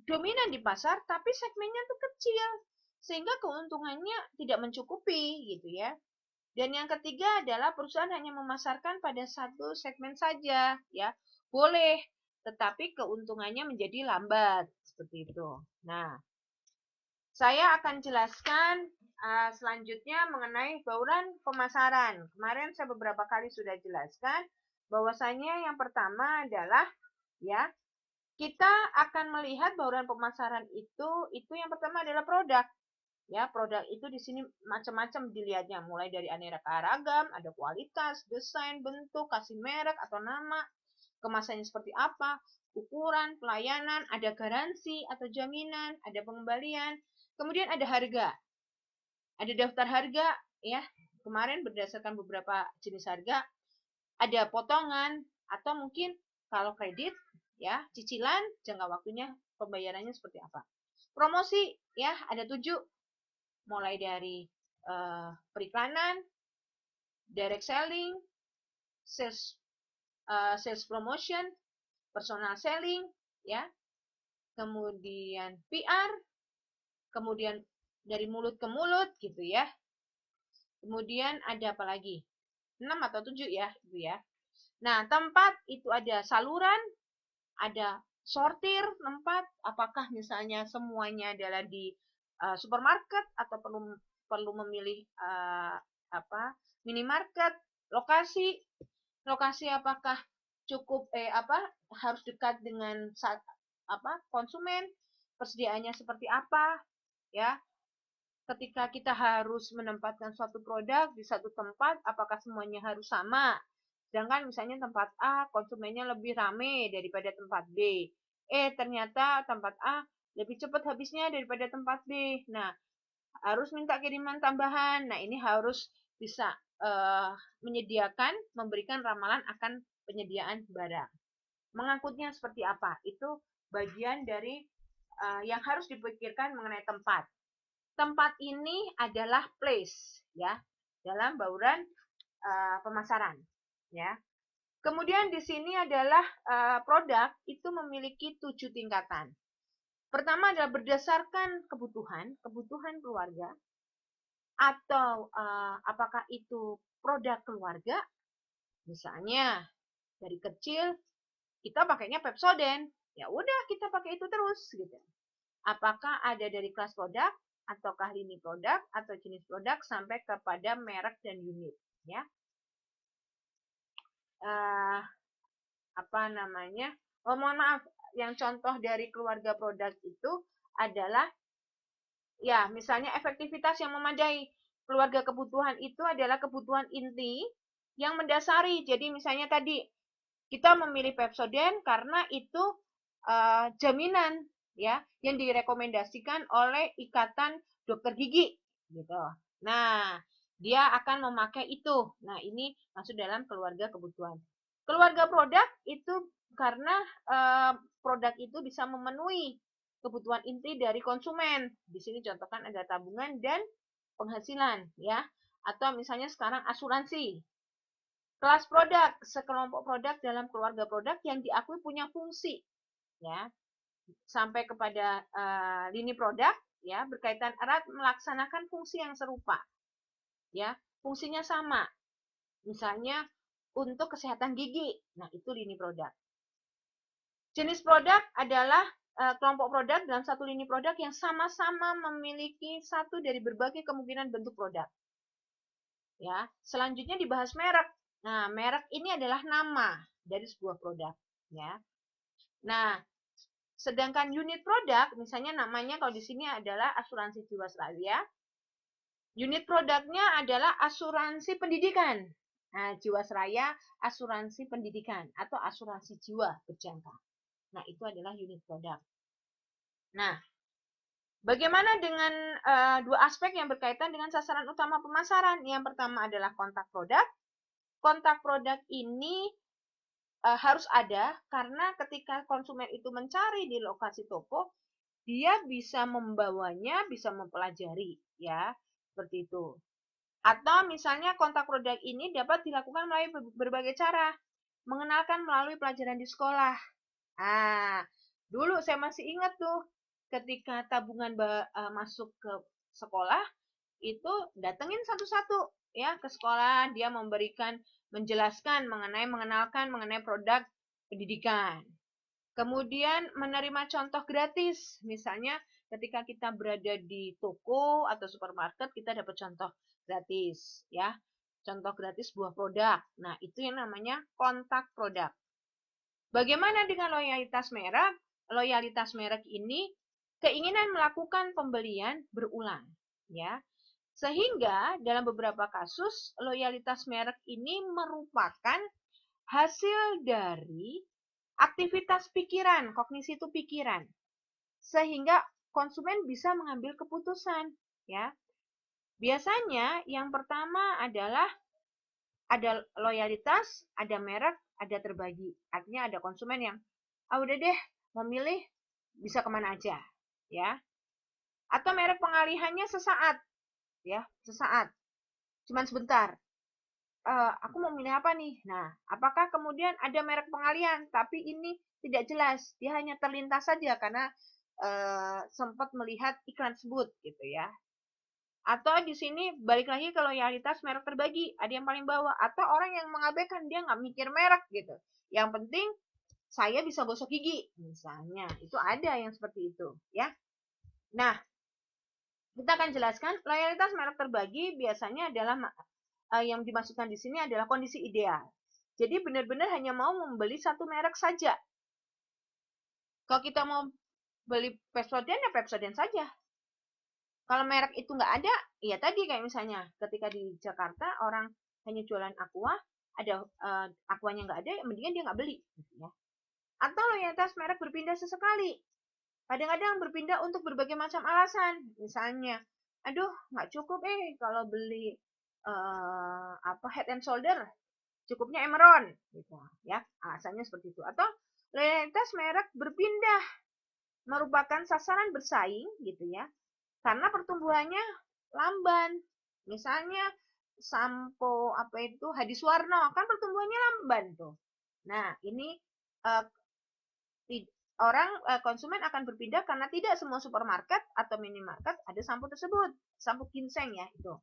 Speaker 1: dominan di pasar tapi segmennya tuh kecil sehingga keuntungannya tidak mencukupi gitu ya. Dan yang ketiga adalah perusahaan hanya memasarkan pada satu segmen saja, ya. Boleh, tetapi keuntungannya menjadi lambat seperti itu. Nah, Saya akan jelaskan selanjutnya mengenai bauran pemasaran. Kemarin saya beberapa kali sudah jelaskan bahwasanya yang pertama adalah ya, kita akan melihat bauran pemasaran itu yang pertama adalah produk. Ya, produk itu di sini macam-macam dilihatnya, mulai dari aneka ragam, ada kualitas, desain, bentuk, kasih merek atau nama, kemasannya seperti apa, ukuran, pelayanan, ada garansi atau jaminan, ada pengembalian, kemudian ada harga. Ada daftar harga ya. Kemarin berdasarkan beberapa jenis harga, ada potongan atau mungkin kalau kredit ya, cicilan, jangka waktunya pembayarannya seperti apa. Promosi ya, ada 7, mulai dari periklanan, direct selling, sales promotion, personal selling ya, kemudian PR, kemudian dari mulut ke mulut gitu ya. Kemudian ada apa lagi? 6 atau 7 ya, Ibu ya. Nah, tempat itu ada saluran, ada sortir tempat, apakah misalnya semuanya adalah di supermarket atau perlu memilih minimarket, lokasi apakah cukup harus dekat dengan konsumen, persediaannya seperti apa ya. Ketika kita harus menempatkan suatu produk di satu tempat, apakah semuanya harus sama? Sedangkan misalnya tempat A konsumennya lebih rame daripada tempat B. Ternyata tempat A lebih cepat habisnya daripada tempat B. Nah, harus minta kiriman tambahan. Nah, ini harus bisa menyediakan, memberikan ramalan akan penyediaan barang. Mengangkutnya seperti apa? Itu bagian dari yang harus dipikirkan mengenai tempat. Tempat ini adalah place ya dalam bauran pemasaran ya. Kemudian di sini adalah produk itu memiliki 7 tingkatan. Pertama adalah berdasarkan kebutuhan keluarga atau apakah itu produk keluarga. Misalnya dari kecil kita pakainya Pepsodent, ya udah kita pakai itu terus gitu. Apakah ada dari kelas produk ataukah lini produk atau jenis produk sampai kepada merek dan unit ya. Mohon maaf, yang contoh dari keluarga produk itu adalah ya misalnya efektivitas yang memadai. Keluarga kebutuhan itu adalah kebutuhan inti yang mendasari. Jadi misalnya tadi kita memilih Pepsodent karena itu jaminan ya yang direkomendasikan oleh Ikatan Dokter Gigi gitu. Nah, dia akan memakai itu. Nah, ini masuk dalam keluarga kebutuhan. Keluarga produk itu karena produk itu bisa memenuhi kebutuhan inti dari konsumen. Di sini contohkan ada tabungan dan penghasilan ya. Atau misalnya sekarang asuransi. Kelas produk, sekelompok produk dalam keluarga produk yang diakui punya fungsi ya. Sampai kepada lini produk ya berkaitan erat melaksanakan fungsi yang serupa. Ya, fungsinya sama. Misalnya untuk kesehatan gigi. Nah, itu lini produk. Jenis produk adalah kelompok produk dalam satu lini produk yang sama-sama memiliki satu dari berbagai kemungkinan bentuk produk. Ya, selanjutnya dibahas merek. Nah, merek ini adalah nama dari sebuah produk, ya. Nah, sedangkan unit produk, misalnya namanya kalau di sini adalah asuransi Jiwasraya. Unit produknya adalah asuransi pendidikan. Nah, Jiwasraya asuransi pendidikan atau asuransi jiwa berjangka. Nah, itu adalah unit produk. Nah, bagaimana dengan dua aspek yang berkaitan dengan sasaran utama pemasaran? Yang pertama adalah kontak produk. Kontak produk ini harus ada karena ketika konsumen itu mencari di lokasi toko, dia bisa membawanya, bisa mempelajari, ya, seperti itu. Atau misalnya kontak produk ini dapat dilakukan melalui berbagai cara. Mengenalkan melalui pelajaran di sekolah. Dulu saya masih ingat tuh, ketika tabungan masuk ke sekolah, itu datengin satu-satu ya ke sekolah, dia menjelaskan mengenalkan mengenai produk pendidikan. Kemudian menerima contoh gratis, misalnya ketika kita berada di toko atau supermarket, kita dapat contoh gratis, ya. Contoh gratis buah produk. Nah, itu yang namanya kontak produk. Bagaimana dengan loyalitas merek? Loyalitas merek ini keinginan melakukan pembelian berulang, ya. Sehingga dalam beberapa kasus loyalitas merek ini merupakan hasil dari aktivitas pikiran, kognisi itu pikiran. Sehingga konsumen bisa mengambil keputusan, ya. Biasanya yang pertama adalah ada loyalitas, ada merek, ada terbagi. Artinya ada konsumen yang udah deh memilih bisa kemana aja, ya. Atau merek pengalihannya sesaat, ya, sesaat, cuman sebentar. Aku mau milih apa nih? Nah, apakah kemudian ada merek pengalihan, tapi ini tidak jelas, dia hanya terlintas saja karena sempat melihat iklan tersebut, gitu ya. Atau di sini balik lagi ke loyalitas merek terbagi, ada yang paling bawah, atau orang yang mengabaikan, dia nggak mikir merek gitu. Yang penting saya bisa gosok gigi, misalnya, itu ada yang seperti itu, ya. Nah, kita akan jelaskan loyalitas merek terbagi biasanya adalah yang dimaksudkan di sini adalah kondisi ideal. Jadi benar-benar hanya mau membeli satu merek saja. Kalau kita mau beli Pepsodent, ya Pepsodent saja. Kalau merek itu nggak ada, ya tadi kayak misalnya ketika di Jakarta orang hanya jualan Aqua, ada Aquanya nggak ada, mendingan dia nggak beli. Ya. Atau loyalitas merek berpindah sesekali. Kadang-kadang berpindah untuk berbagai macam alasan. Misalnya, aduh nggak cukup kalau beli Head and Shoulder, cukupnya Emeron, gitu ya. Alasannya seperti itu. Atau loyalitas merek berpindah merupakan sasaran bersaing, gitu ya. Karena pertumbuhannya lamban. Misalnya sampo Hadiswarno kan pertumbuhannya lamban tuh. Nah, ini konsumen akan berpindah karena tidak semua supermarket atau minimarket ada sampo tersebut. Sampo ginseng ya itu.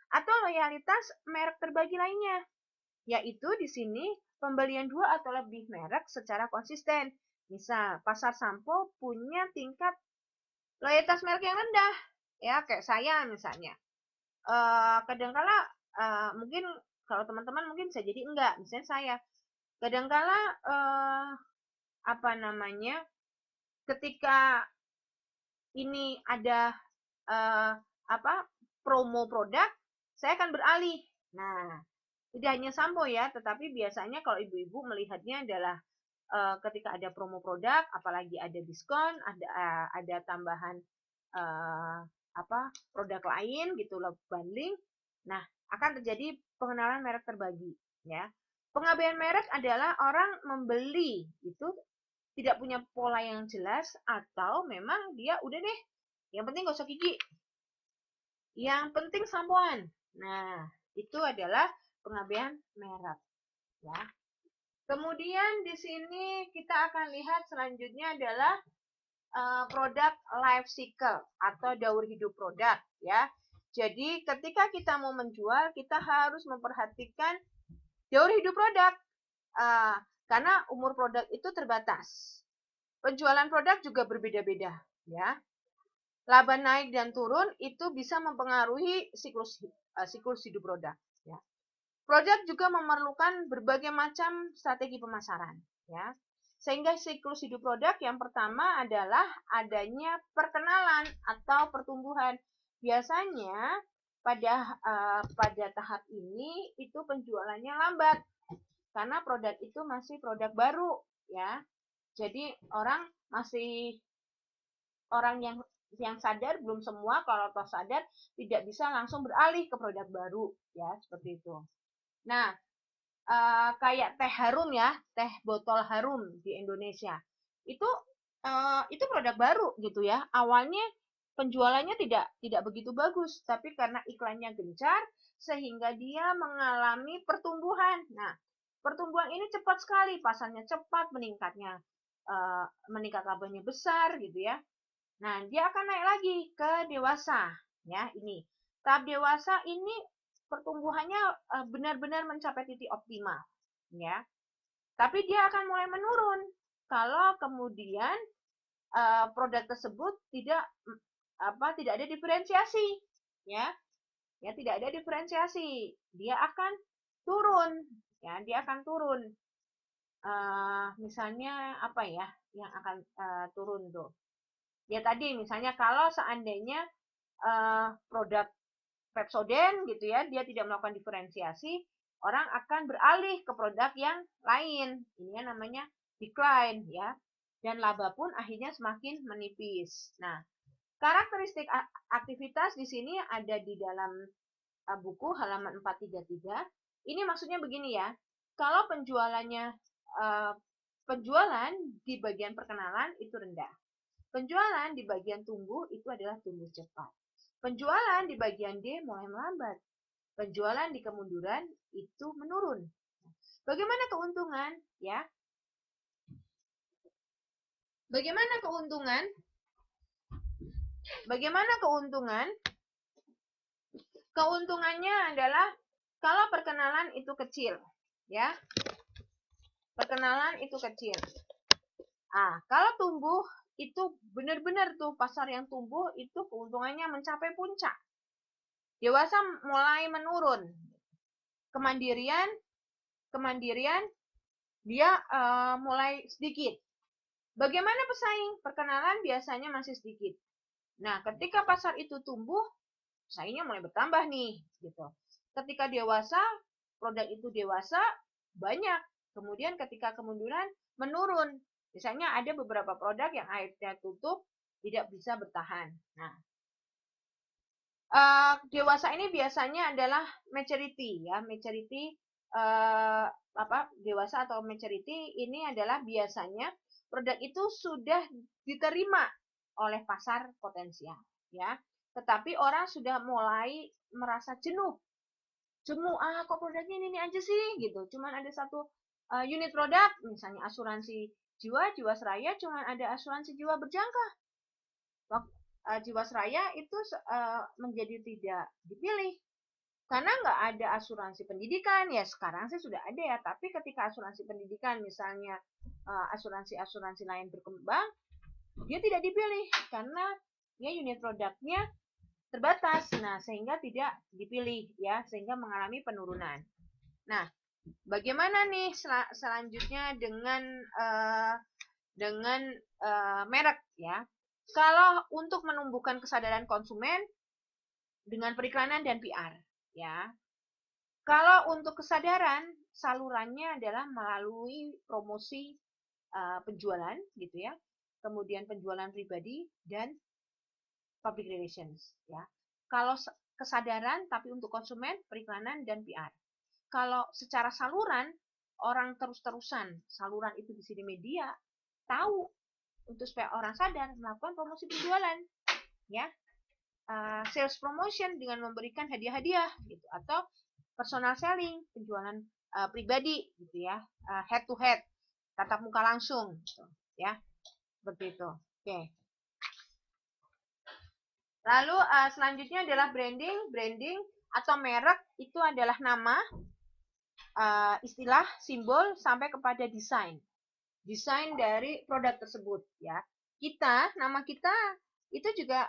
Speaker 1: Atau loyalitas merek terbagi lainnya, yaitu di sini pembelian 2 atau lebih merek secara konsisten. Misal, pasar sampo punya tingkat loyalitas merek yang rendah, ya kayak saya misalnya. Kadangkala mungkin kalau teman-teman mungkin bisa jadi enggak, misalnya saya kadangkala ketika ini ada promo produk, saya akan beralih. Nah, tidak hanya sampo ya, tetapi biasanya kalau ibu-ibu melihatnya adalah ketika ada promo produk, apalagi ada diskon, ada tambahan produk lain gitu loh, bundling. Nah, akan terjadi pengenalan merek terbagi, ya. Pengabaian merek adalah orang membeli itu tidak punya pola yang jelas atau memang dia udah deh, yang penting gosok gigi, yang penting sampoan. Nah, itu adalah pengabaian merek, ya. Kemudian di sini kita akan lihat selanjutnya adalah produk life cycle atau daur hidup produk, ya. Jadi ketika kita mau menjual, kita harus memperhatikan daur hidup produk karena umur produk itu terbatas. Penjualan produk juga berbeda-beda, ya. Laba naik dan turun itu bisa mempengaruhi siklus hidup produk, ya. Produk juga memerlukan berbagai macam strategi pemasaran, ya. Sehingga siklus hidup produk yang pertama adalah adanya perkenalan atau pertumbuhan. Biasanya pada tahap ini itu penjualannya lambat karena produk itu masih produk baru, ya. Jadi orang yang sadar, belum semua, kalau toh sadar tidak bisa langsung beralih ke produk baru, ya, seperti itu. Nah, kayak teh harum ya, teh botol harum di Indonesia. Itu produk baru gitu ya. Awalnya penjualannya tidak begitu bagus, tapi karena iklannya gencar sehingga dia mengalami pertumbuhan. Nah, pertumbuhan ini cepat sekali, pasarnya cepat, meningkat labanya besar gitu ya. Nah, dia akan naik lagi ke dewasa, ya. Ini tahap dewasa ini pertumbuhannya benar-benar mencapai titik optimal, ya. Tapi dia akan mulai menurun kalau kemudian produk tersebut tidak ada diferensiasi, ya tidak ada diferensiasi, dia akan turun, dia akan turun. Misalnya apa ya yang akan turun tuh? Ya tadi misalnya kalau seandainya produk Pepsodent gitu ya, dia tidak melakukan diferensiasi, orang akan beralih ke produk yang lain. Ini namanya decline ya. Dan laba pun akhirnya semakin menipis. Nah, karakteristik aktivitas di sini ada di dalam buku halaman 433. Ini maksudnya begini ya. Kalau penjualan di bagian perkenalan itu rendah. Penjualan di bagian tumbuh itu adalah tumbuh cepat. Penjualan di bagian D mulai melambat. Penjualan di kemunduran itu menurun. Bagaimana keuntungan? Ya. Bagaimana keuntungan? Bagaimana keuntungan? Keuntungannya adalah kalau perkenalan itu kecil, ya. Perkenalan itu kecil. Kalau tumbuh itu benar-benar tuh pasar yang tumbuh itu keuntungannya mencapai puncak. Dewasa mulai menurun. Kemandirian dia mulai sedikit. Bagaimana pesaing? Perkenalan biasanya masih sedikit. Nah, ketika pasar itu tumbuh, pesaingnya mulai bertambah nih, gitu. Ketika dewasa, produk itu dewasa banyak. Kemudian ketika kemunduran menurun. Misalnya ada beberapa produk yang akhirnya tutup tidak bisa bertahan. Nah, dewasa ini biasanya adalah maturity ya, maturity dewasa atau maturity ini adalah biasanya produk itu sudah diterima oleh pasar potensial ya. Tetapi orang sudah mulai merasa jenuh. Kok produknya ini aja sih gitu. Cuman ada satu unit produk, misalnya asuransi Jiwasraya cuman ada asuransi jiwa berjangka. Jiwasraya itu menjadi tidak dipilih karena nggak ada asuransi pendidikan. Ya sekarang sih sudah ada ya, tapi ketika asuransi pendidikan misalnya asuransi lain berkembang, dia tidak dipilih karena ya unit produknya terbatas. Nah, sehingga tidak dipilih ya, sehingga mengalami penurunan. Nah, bagaimana nih selanjutnya dengan merek ya? Kalau untuk menumbuhkan kesadaran konsumen dengan periklanan dan PR ya. Kalau untuk kesadaran salurannya adalah melalui promosi penjualan gitu ya. Kemudian penjualan pribadi dan public relations ya. Kalau kesadaran tapi untuk konsumen periklanan dan PR. Kalau secara saluran orang terus-terusan saluran itu di sini media tahu untuk supaya orang sadar melakukan promosi penjualan ya. Sales promotion dengan memberikan hadiah-hadiah gitu atau personal selling penjualan pribadi gitu ya, head to head tatap muka langsung gitu, ya seperti itu. Oke. Lalu selanjutnya adalah branding atau merek itu adalah nama, istilah, simbol sampai kepada desain dari produk tersebut ya. Nama kita itu juga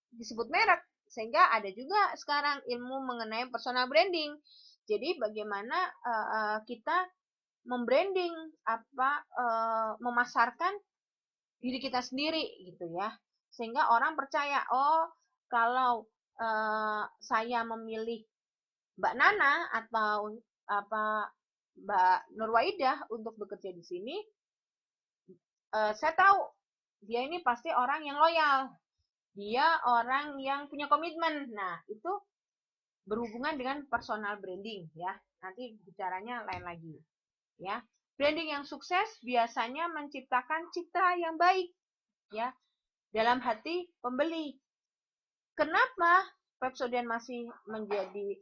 Speaker 1: disebut merek, sehingga ada juga sekarang ilmu mengenai personal branding. Jadi bagaimana kita membranding memasarkan diri kita sendiri gitu ya, sehingga orang percaya kalau saya memilih Mbak Nana atau Mbak Nurwaidah untuk bekerja di sini, saya tahu dia ini pasti orang yang loyal. Dia orang yang punya komitmen. Nah, itu berhubungan dengan personal branding ya. Nanti bicaranya lain lagi. Ya. Branding yang sukses biasanya menciptakan citra yang baik ya dalam hati pembeli. Kenapa Pepsodent masih menjadi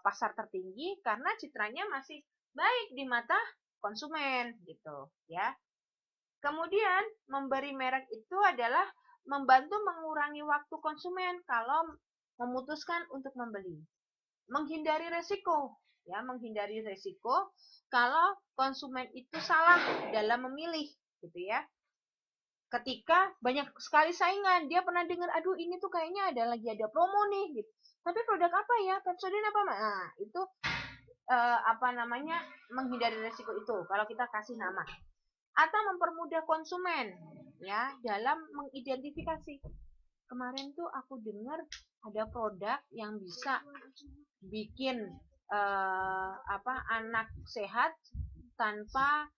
Speaker 1: pasar tertinggi? Karena citranya masih baik di mata konsumen gitu ya. Kemudian memberi merek itu adalah membantu mengurangi waktu konsumen kalau memutuskan untuk membeli. Menghindari resiko, ya, menghindari resiko kalau konsumen itu salah dalam memilih, gitu ya. ketika banyak sekali saingan, dia pernah dengar, aduh ini tuh kayaknya lagi ada promo nih gitu. Tapi produk apa ya? Pepsodent apa? Nah, itu apa namanya, menghindari resiko itu kalau kita kasih nama. Atau mempermudah konsumen ya dalam mengidentifikasi. Kemarin tuh aku dengar ada produk yang bisa bikin anak sehat tanpa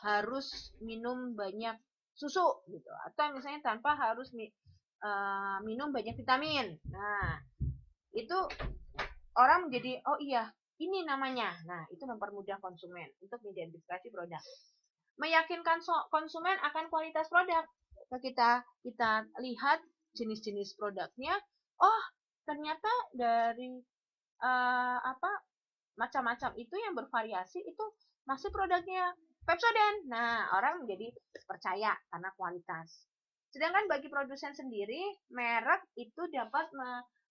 Speaker 1: harus minum banyak susu gitu, atau misalnya tanpa harus minum banyak vitamin. Nah, itu orang menjadi, oh iya, ini namanya. Nah, itu mempermudah konsumen untuk mengidentifikasi produk. Meyakinkan konsumen akan kualitas produk. Kita lihat jenis-jenis produknya. Oh, ternyata dari macam-macam itu yang bervariasi itu masih produknya Pepsodent. Nah, orang menjadi percaya karena kualitas. Sedangkan bagi produsen sendiri, merek itu dapat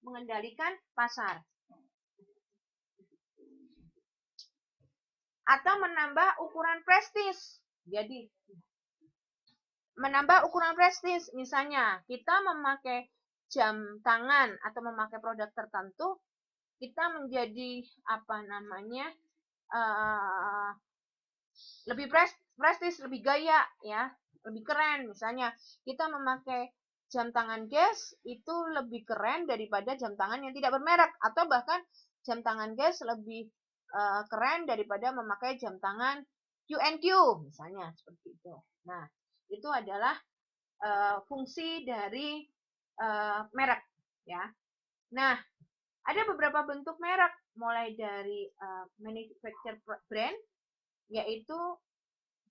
Speaker 1: mengendalikan pasar atau menambah ukuran prestis. Jadi, menambah ukuran prestis, misalnya kita memakai jam tangan atau memakai produk tertentu, kita menjadi lebih prestis, lebih gaya ya, lebih keren. Misalnya kita memakai jam tangan Guess itu lebih keren daripada jam tangan yang tidak bermerek, atau bahkan jam tangan Guess lebih keren daripada memakai jam tangan Q&Q misalnya, seperti itu. Nah, itu adalah fungsi dari merek ya. Nah, ada beberapa bentuk merek, mulai dari manufacturer brand, yaitu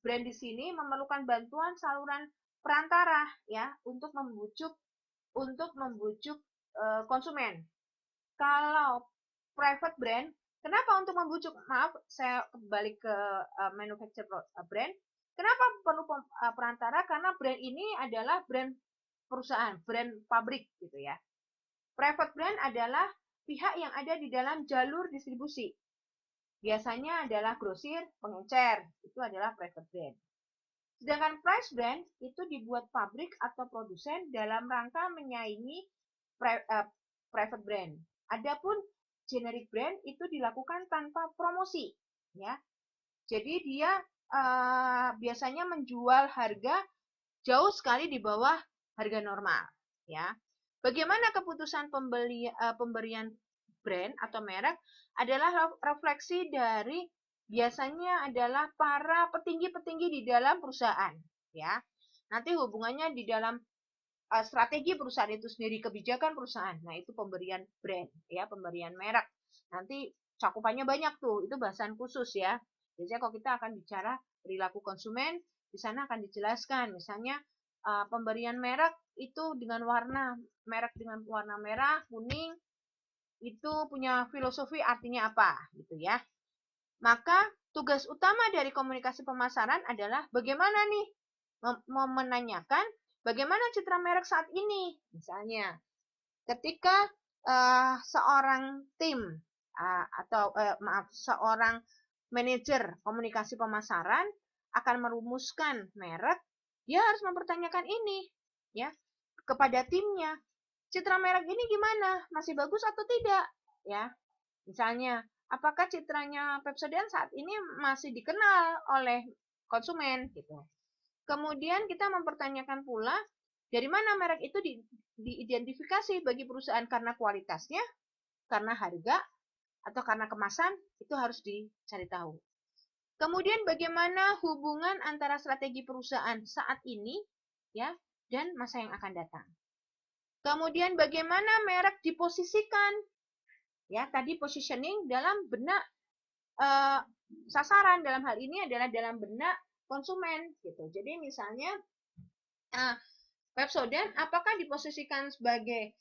Speaker 1: brand di sini memerlukan bantuan saluran perantara ya untuk membujuk konsumen. Kalau private brand, kenapa untuk membujuk? Maaf, saya kembali ke manufacturer brand. Kenapa perlu perantara? Karena brand ini adalah brand perusahaan, brand pabrik gitu ya. Private brand adalah pihak yang ada di dalam jalur distribusi. Biasanya adalah grosir, pengecer, itu adalah private brand. Sedangkan price brand itu dibuat pabrik atau produsen dalam rangka menyaingi private brand. Adapun generic brand itu dilakukan tanpa promosi, ya. Jadi dia biasanya menjual harga jauh sekali di bawah harga normal, ya. Bagaimana keputusan pemberian brand atau merek adalah refleksi dari biasanya adalah para petinggi-petinggi di dalam perusahaan, ya. Nanti hubungannya di dalam strategi perusahaan itu sendiri, kebijakan perusahaan. Nah, itu pemberian brand, ya, pemberian merek. Nanti cakupannya banyak tuh, itu bahasan khusus ya. Biasanya kalau kita akan bicara perilaku konsumen, di sana akan dijelaskan, misalnya pemberian merek itu dengan warna merek dengan warna merah, kuning, itu punya filosofi artinya apa gitu ya. Maka tugas utama dari komunikasi pemasaran adalah bagaimana nih menanyakan bagaimana citra merek saat ini. Misalnya ketika seorang tim seorang manajer komunikasi pemasaran akan merumuskan merek, dia harus mempertanyakan ini ya kepada timnya. Citra merek ini gimana? Masih bagus atau tidak? Ya. Misalnya, apakah citranya Pepsodent saat ini masih dikenal oleh konsumen gitu. Kemudian kita mempertanyakan pula dari mana merek itu diidentifikasi bagi perusahaan, karena kualitasnya, karena harga, atau karena kemasan, itu harus dicari tahu. Kemudian bagaimana hubungan antara strategi perusahaan saat ini ya dan masa yang akan datang. Kemudian bagaimana merek diposisikan, ya tadi positioning dalam benak sasaran, dalam hal ini adalah dalam benak konsumen gitu. Jadi misalnya Pepsodent apakah diposisikan sebagai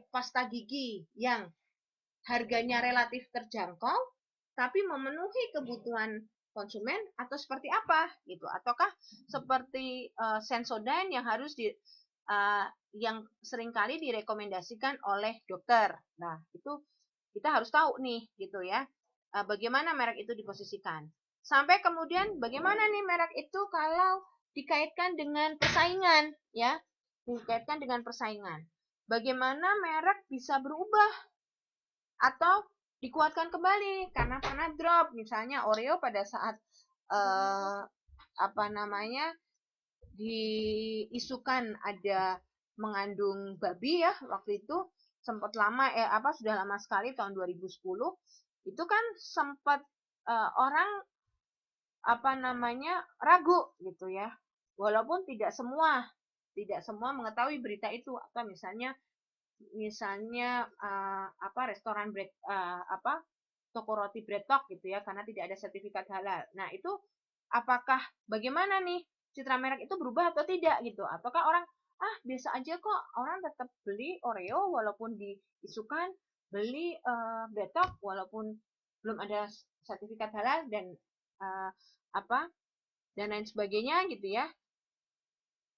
Speaker 1: pasta gigi yang harganya relatif terjangkau tapi memenuhi kebutuhan konsumen, atau seperti apa gitu, ataukah seperti Sensodyne yang harus yang seringkali direkomendasikan oleh dokter. Nah, itu kita harus tahu nih gitu ya, bagaimana merek itu diposisikan. Sampai kemudian bagaimana nih merek itu kalau dikaitkan dengan persaingan, ya. Dikaitkan dengan persaingan. Bagaimana merek bisa berubah atau dikuatkan kembali karena pernah drop, misalnya Oreo pada saat diisukan ada mengandung babi ya, waktu itu sempat lama sudah lama sekali tahun 2010 itu kan sempat orang ragu gitu ya, walaupun tidak semua mengetahui berita itu, atau misalnya restoran toko roti Breadtalk gitu ya, karena tidak ada sertifikat halal. Nah, itu apakah bagaimana nih citra merek itu berubah atau tidak gitu? Apakah orang biasa aja kok, orang tetap beli Oreo walaupun diisukan, beli Breadtalk walaupun belum ada sertifikat halal dan dan lain sebagainya gitu ya.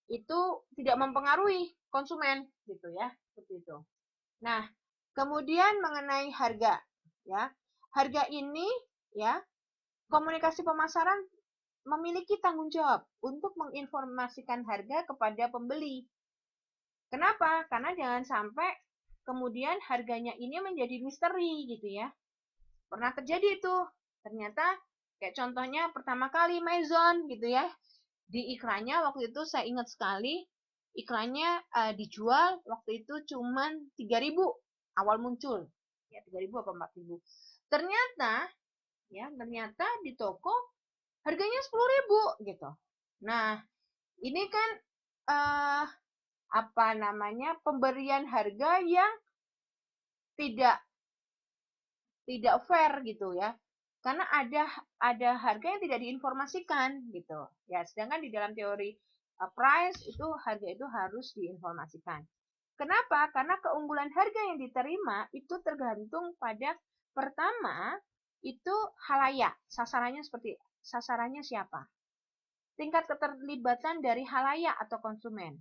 Speaker 1: Itu tidak mempengaruhi konsumen gitu ya, seperti itu. Nah, kemudian mengenai harga ya. Harga ini ya, komunikasi pemasaran memiliki tanggung jawab untuk menginformasikan harga kepada pembeli. Kenapa? Karena jangan sampai kemudian harganya ini menjadi misteri gitu ya. Pernah terjadi itu. Ternyata kayak contohnya pertama kali Maison gitu ya. Di iklannya waktu itu saya ingat sekali, iklannya dijual waktu itu cuman 3.000 awal muncul. Ya 3.000 apa 4.000. Ternyata di toko harganya 10.000 gitu. Nah, ini kan pemberian harga yang tidak fair gitu ya. Karena ada harga yang tidak diinformasikan gitu. Ya, sedangkan di dalam teori price itu harga itu harus diinformasikan. Kenapa? Karena keunggulan harga yang diterima itu tergantung pada pertama itu halayak, sasarannya siapa? Tingkat keterlibatan dari halayak atau konsumen.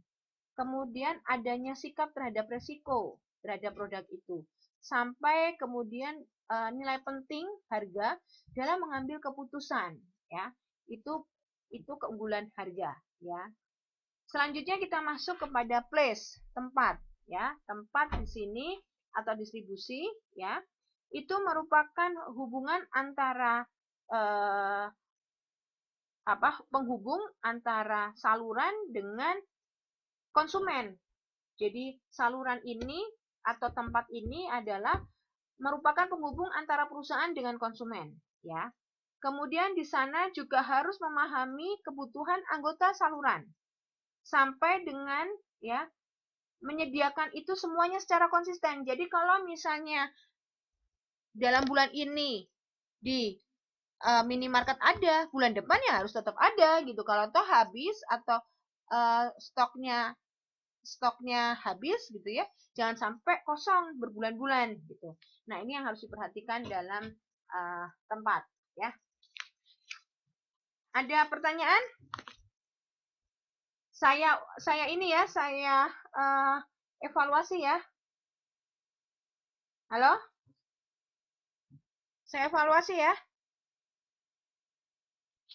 Speaker 1: Kemudian adanya sikap terhadap resiko terhadap produk itu. Sampai kemudian nilai penting harga dalam mengambil keputusan ya. Itu keunggulan harga ya. Selanjutnya kita masuk kepada place, tempat ya. Tempat di sini atau distribusi ya. Itu merupakan hubungan antara penghubung antara saluran dengan konsumen. Jadi saluran ini atau tempat ini adalah merupakan penghubung antara perusahaan dengan konsumen ya. Kemudian di sana juga harus memahami kebutuhan anggota saluran sampai dengan ya menyediakan itu semuanya secara konsisten. Jadi kalau misalnya dalam bulan ini di minimarket ada, bulan depan ya harus tetap ada gitu. Kalau toh habis atau stoknya habis gitu ya, jangan sampai kosong berbulan-bulan gitu. Nah, ini yang harus diperhatikan dalam tempat ya. Ada pertanyaan? Saya evaluasi ya. Halo? Saya evaluasi ya.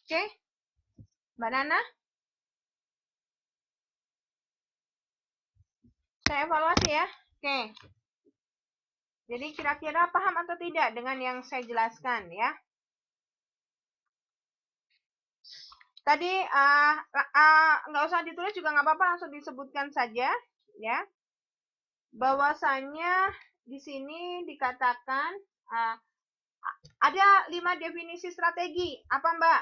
Speaker 1: Oke. Mbak Nana? Saya evaluasi ya. Oke. Jadi kira-kira paham atau tidak dengan yang saya jelaskan ya? Tadi nggak usah ditulis juga nggak apa-apa, langsung disebutkan saja ya. Bahwasanya di sini dikatakan ada 5 definisi strategi. Apa Mbak?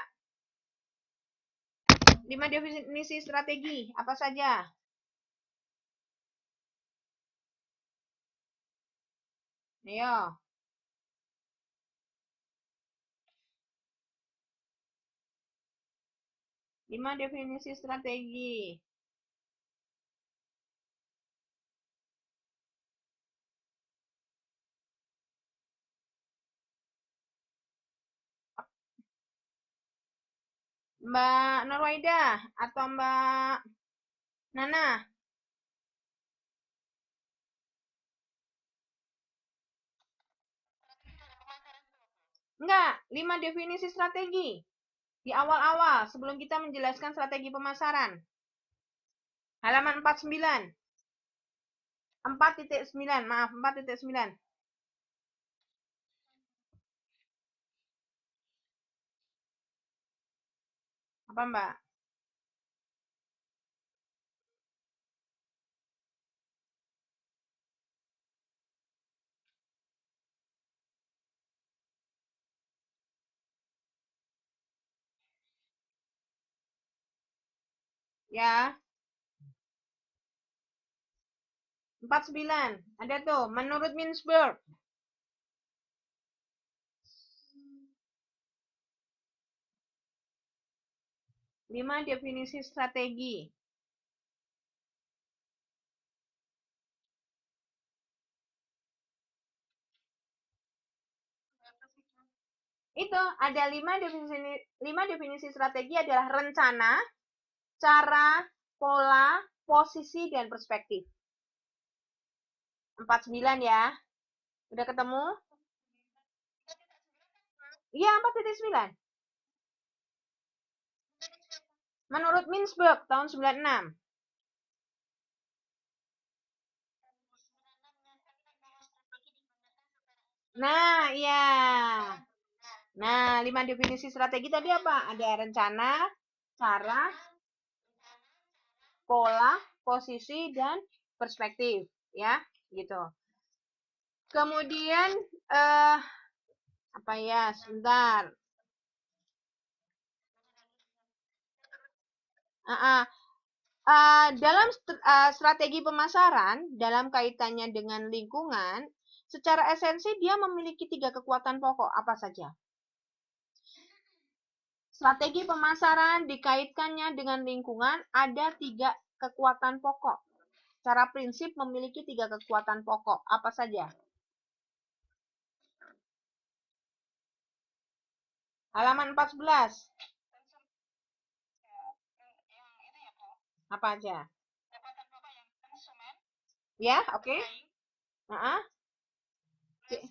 Speaker 1: 5 definisi strategi apa saja? Ayo. Lima definisi strategi. Mbak Nurwaida atau Mbak Nana? Enggak, 5 definisi strategi. Di awal-awal, sebelum kita menjelaskan strategi pemasaran. Halaman 49. 4.9, maaf, 4.9. Apa, Mbak? Ya, 49. Ada tuh, menurut Mintzberg. 5 definisi strategi. Itu ada 5 definisi strategi adalah rencana, cara, pola, posisi, dan perspektif. 49 ya. Udah ketemu? Iya, 4.9. Menurut Mintzberg tahun 96. Nah, iya. Nah, 5 definisi strategi tadi apa? Ada rencana, cara, pola, posisi, dan perspektif. Ya, gitu. Kemudian, apa ya, sebentar. Dalam strategi pemasaran, dalam kaitannya dengan lingkungan, secara esensi dia memiliki 3 kekuatan pokok. Apa saja? Strategi pemasaran dikaitkannya dengan lingkungan ada 3 kekuatan pokok. Secara prinsip memiliki 3 kekuatan pokok. Apa saja? Halaman 14. Apa aja? Ya, oke. Okay.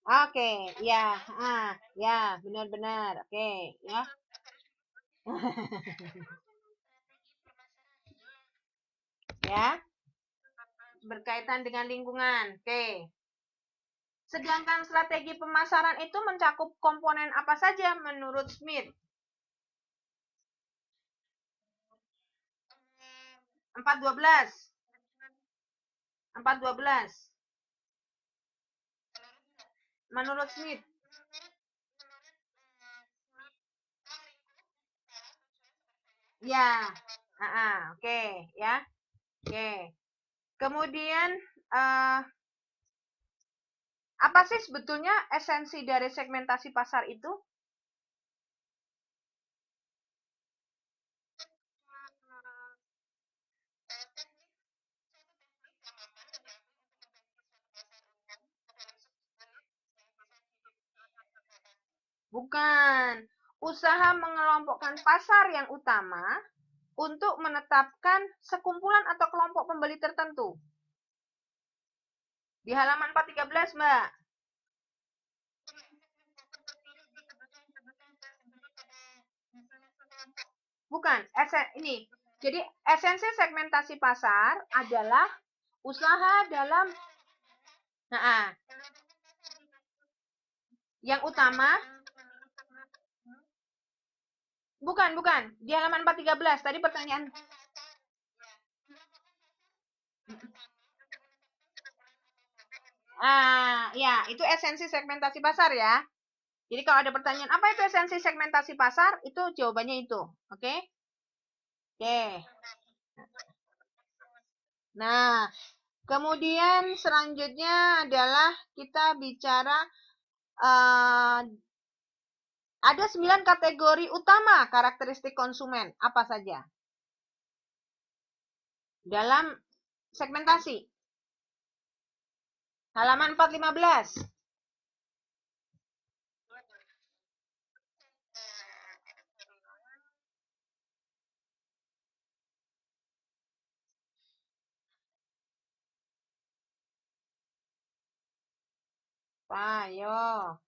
Speaker 1: Oke, ya, ya, benar-benar. Oke, ya. Ya, berkaitan dengan lingkungan. Oke. Sedangkan strategi pemasaran itu mencakup komponen apa saja menurut Smith? 412. 412. Menurut Smith. Ya. Oke, ya. Oke. Kemudian apa sih sebetulnya esensi dari segmentasi pasar itu? Bukan. Usaha mengelompokkan pasar yang utama untuk menetapkan sekumpulan atau kelompok pembeli tertentu. Di halaman 413, Mbak. Bukan, ini. Jadi esensi segmentasi pasar adalah usaha dalam yang utama. Bukan. Di halaman 413 tadi pertanyaan. Ya, itu esensi segmentasi pasar ya. Jadi kalau ada pertanyaan apa itu esensi segmentasi pasar, itu jawabannya itu. Oke? Oke. Nah, kemudian selanjutnya adalah kita bicara ada 9 kategori utama karakteristik konsumen. Apa saja? Dalam segmentasi. Halaman 415. Ayo.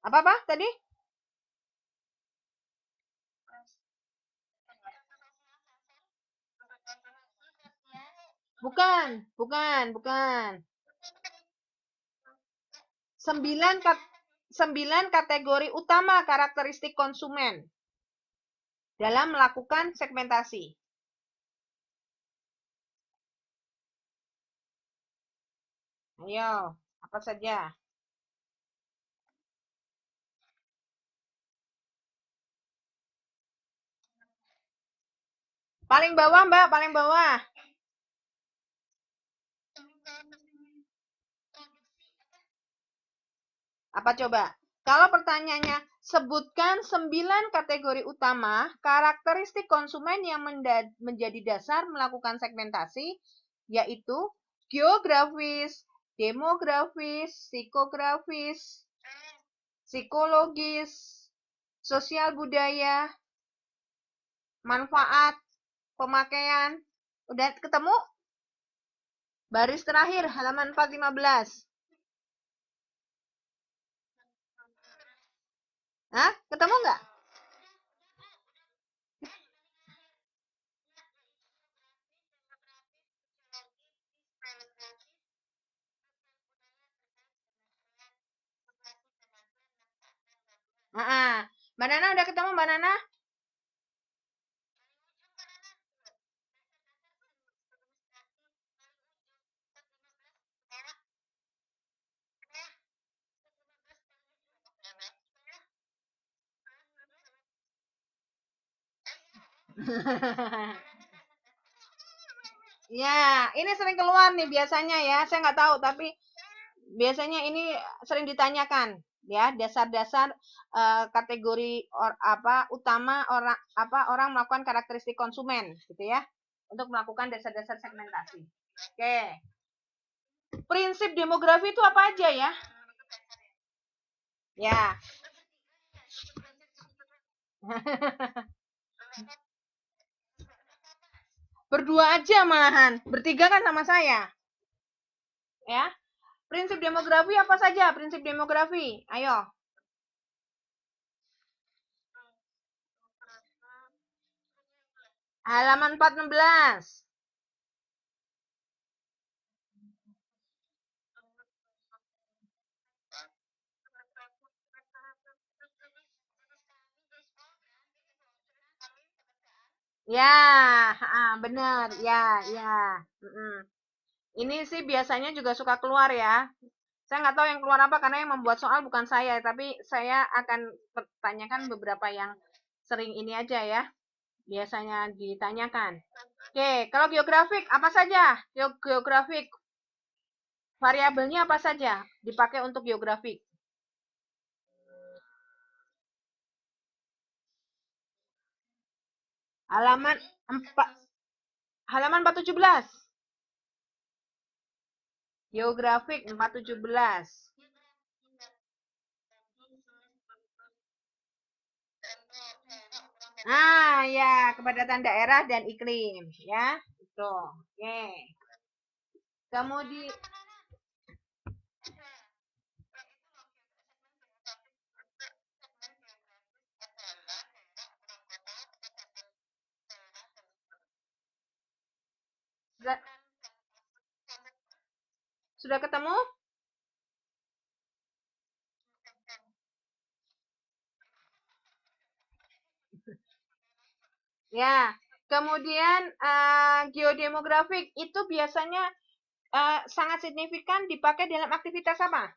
Speaker 1: Apa tadi? Bukan, bukan. 9 kategori utama karakteristik konsumen dalam melakukan segmentasi. Ayo, apa saja? Paling bawah, Mbak, paling bawah. Apa coba? Kalau pertanyaannya, sebutkan 9 kategori utama karakteristik konsumen yang menjadi dasar melakukan segmentasi, yaitu geografis, demografis, psikografis, psikologis, sosial budaya, manfaat, pemakaian. Udah ketemu? Baris terakhir, halaman 415. Hah? Ketemu nggak? Mbak Nana udah ketemu, Mbak Nana? Ya, ini sering keluar nih biasanya ya. Saya nggak tahu, tapi biasanya ini sering ditanyakan ya, dasar-dasar kategori utama orang melakukan karakteristik konsumen gitu ya, untuk melakukan dasar-dasar segmentasi. Oke. Prinsip demografi itu apa aja ya? Ya. Berdua aja malahan. Bertiga kan sama saya. Ya. Prinsip demografi apa saja? Prinsip demografi. Ayo. Halaman 416. Ya, benar. Ya, ya. Ini sih biasanya juga suka keluar ya. Saya nggak tahu yang keluar apa karena yang membuat soal bukan saya, tapi saya akan pertanyakan beberapa yang sering ini aja ya. Biasanya ditanyakan. Oke, kalau geografik apa saja? Geografik variabelnya apa saja dipakai untuk geografik? Halaman 4 halaman 417. Geografik 417. Ya, kepadatan daerah dan iklim ya. Itu. Oke. Kemudian sudah, sudah ketemu? Ya. Kemudian geodemografik itu biasanya sangat signifikan dipakai dalam aktivitas apa?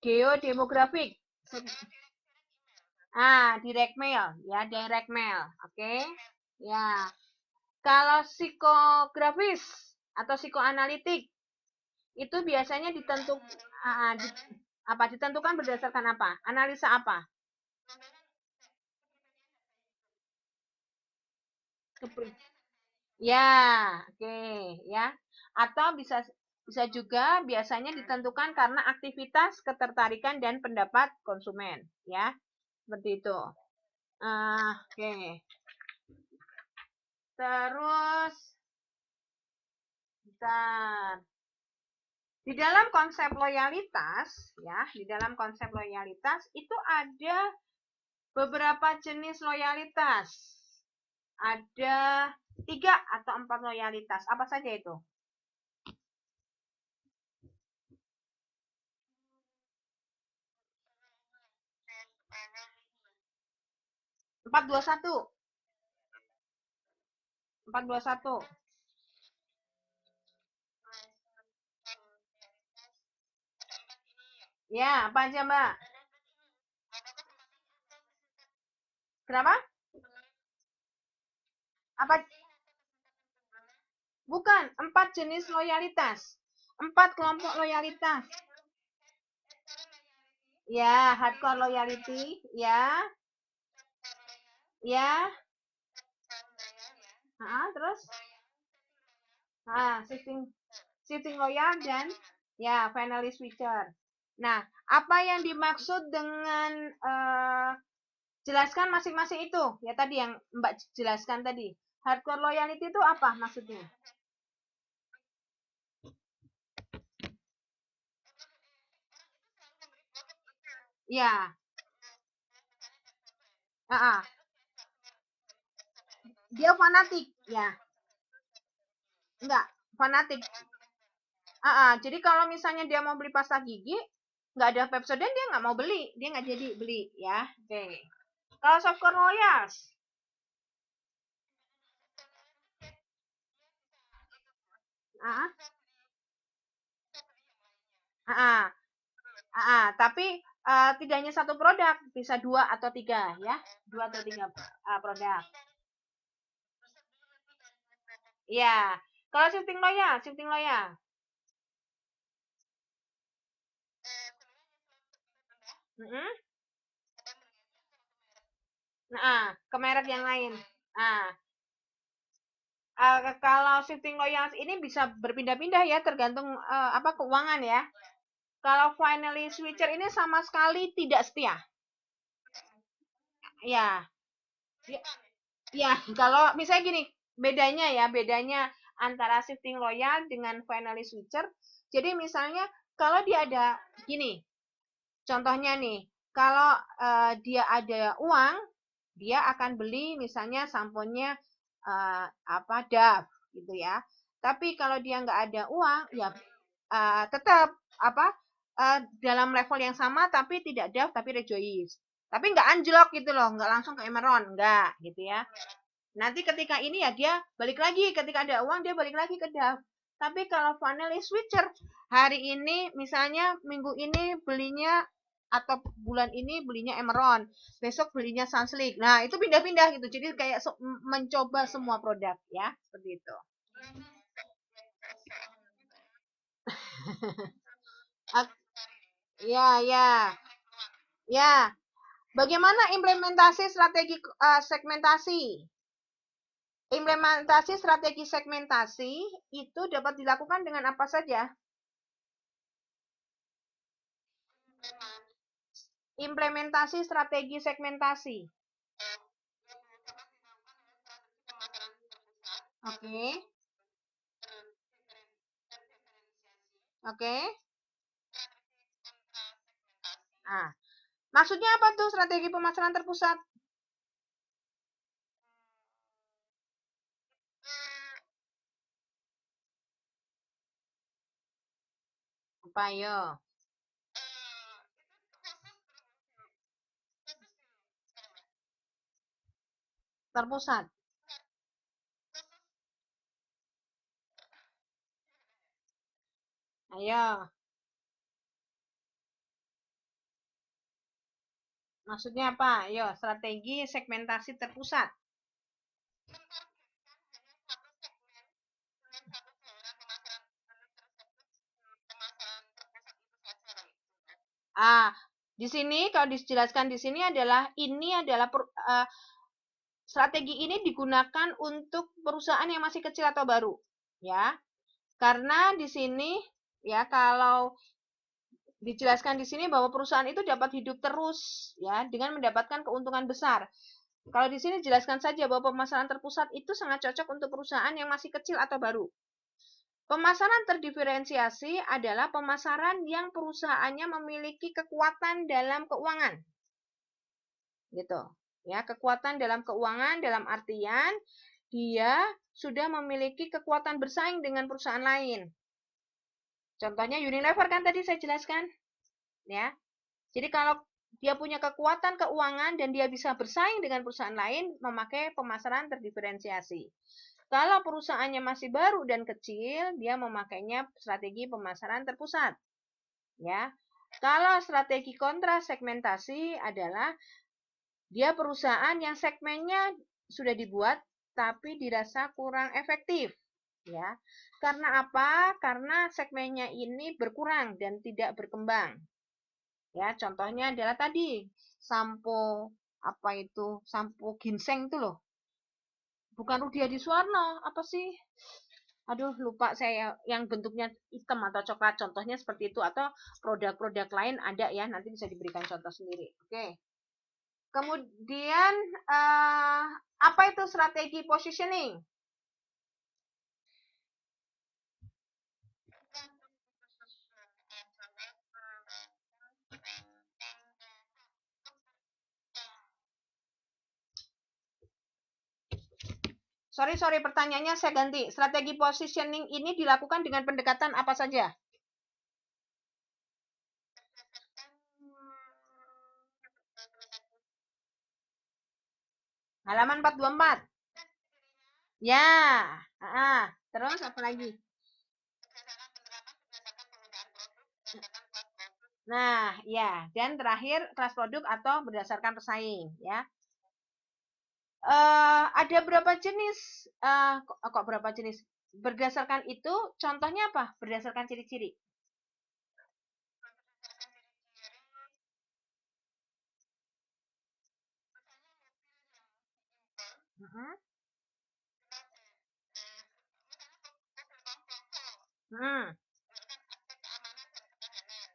Speaker 1: Geodemografik. Direct mail, ya, direct mail. Oke. Ya. Kalau psikografis atau psikoanalitik itu biasanya ditentukan berdasarkan apa? Analisa apa? Ya, oke, ya. Atau bisa juga biasanya ditentukan karena aktivitas, ketertarikan dan pendapat konsumen, ya. Seperti itu. Oke. Terus, bentar. Di dalam konsep loyalitas, ya, di dalam konsep loyalitas itu ada beberapa jenis loyalitas. Ada 3 atau 4 loyalitas. Apa saja itu? 421. 421. Ya, apa aja, Mbak? Kenapa? Apa? Bukan, 4 jenis loyalitas. 4 kelompok loyalitas. Ya, hardcore loyalty, ya. Ya. Terus? Shifting loyal dan ya, finally switcher. Nah, apa yang dimaksud dengan jelaskan masing-masing itu? Ya tadi yang Mbak jelaskan tadi. Hardcore loyalty itu apa maksudnya? Ya. Dia fanatik, ya. Enggak, fanatik. Jadi kalau misalnya dia mau beli pasta gigi, nggak ada Pepsodent, dia nggak mau beli, dia nggak jadi beli, ya. Oke. Kalau softcore loyals, tapi tidak hanya satu produk, bisa 2 atau 3, ya, 2 atau 3 produk. Ya, kalau shifting loyal. Ke merek yang lain. Kalau shifting loyal ini bisa berpindah-pindah ya, tergantung keuangan ya. Kalau finally switcher ini sama sekali tidak setia. Ya. Ya, kalau misalnya gini, bedanya antara shifting loyal dengan finally switcher. Jadi misalnya kalau dia ada gini, contohnya nih, kalau dia ada uang, dia akan beli misalnya samponya Dove gitu ya. Tapi kalau dia nggak ada uang, ya tetap dalam level yang sama, tapi tidak Dove tapi Rejoice. Tapi nggak anjlok gitu loh, nggak langsung ke Emerald, nggak gitu ya. Nanti ketika ini ya dia balik lagi, ketika ada uang dia balik lagi ke Dove. Tapi kalau finally switcher, hari ini misalnya minggu ini belinya atau bulan ini belinya Emerald, besok belinya Sunslick. Nah, itu pindah-pindah gitu. Jadi kayak mencoba semua produk ya, seperti itu. Ya. Bagaimana implementasi strategi segmentasi? Implementasi strategi segmentasi itu dapat dilakukan dengan apa saja? Implementasi strategi segmentasi. Oke. Oke. Maksudnya apa tuh strategi pemasaran terpusat? Apa yo? Terpusat. Ayo. Maksudnya apa? Yo, strategi segmentasi terpusat. Di sini kalau dijelaskan di sini adalah strategi ini digunakan untuk perusahaan yang masih kecil atau baru, ya. Karena di sini ya kalau dijelaskan di sini bahwa perusahaan itu dapat hidup terus ya dengan mendapatkan keuntungan besar. Kalau di sini jelaskan saja bahwa pemasaran terpusat itu sangat cocok untuk perusahaan yang masih kecil atau baru. Pemasaran terdiferensiasi adalah pemasaran yang perusahaannya memiliki kekuatan dalam keuangan. Gitu. Ya, kekuatan dalam keuangan dalam artian dia sudah memiliki kekuatan bersaing dengan perusahaan lain. Contohnya Unilever kan tadi saya jelaskan. Ya. Jadi kalau dia punya kekuatan keuangan dan dia bisa bersaing dengan perusahaan lain, memakai pemasaran terdiferensiasi. Kalau perusahaannya masih baru dan kecil, dia memakainya strategi pemasaran terpusat. Ya. Kalau strategi kontrasegmentasi adalah dia perusahaan yang segmennya sudah dibuat tapi dirasa kurang efektif. Ya. Karena apa? Karena segmennya ini berkurang dan tidak berkembang. Ya, contohnya adalah tadi sampo sampo ginseng itu loh. Bukan Rudi Suwarno, apa sih? Aduh, lupa saya yang bentuknya hitam atau coklat. Contohnya seperti itu atau produk-produk lain ada ya, nanti bisa diberikan contoh sendiri. Oke. Kemudian apa itu strategi positioning? Sorry, pertanyaannya saya ganti. Strategi positioning ini dilakukan dengan pendekatan apa saja? Halaman 424. Ya. Terus apa lagi? Nah, ya. Dan terakhir kelas produk atau berdasarkan pesaing, ya. Ada berapa jenis? Kok berapa jenis? Berdasarkan itu, contohnya apa? Berdasarkan ciri-ciri. Hmm.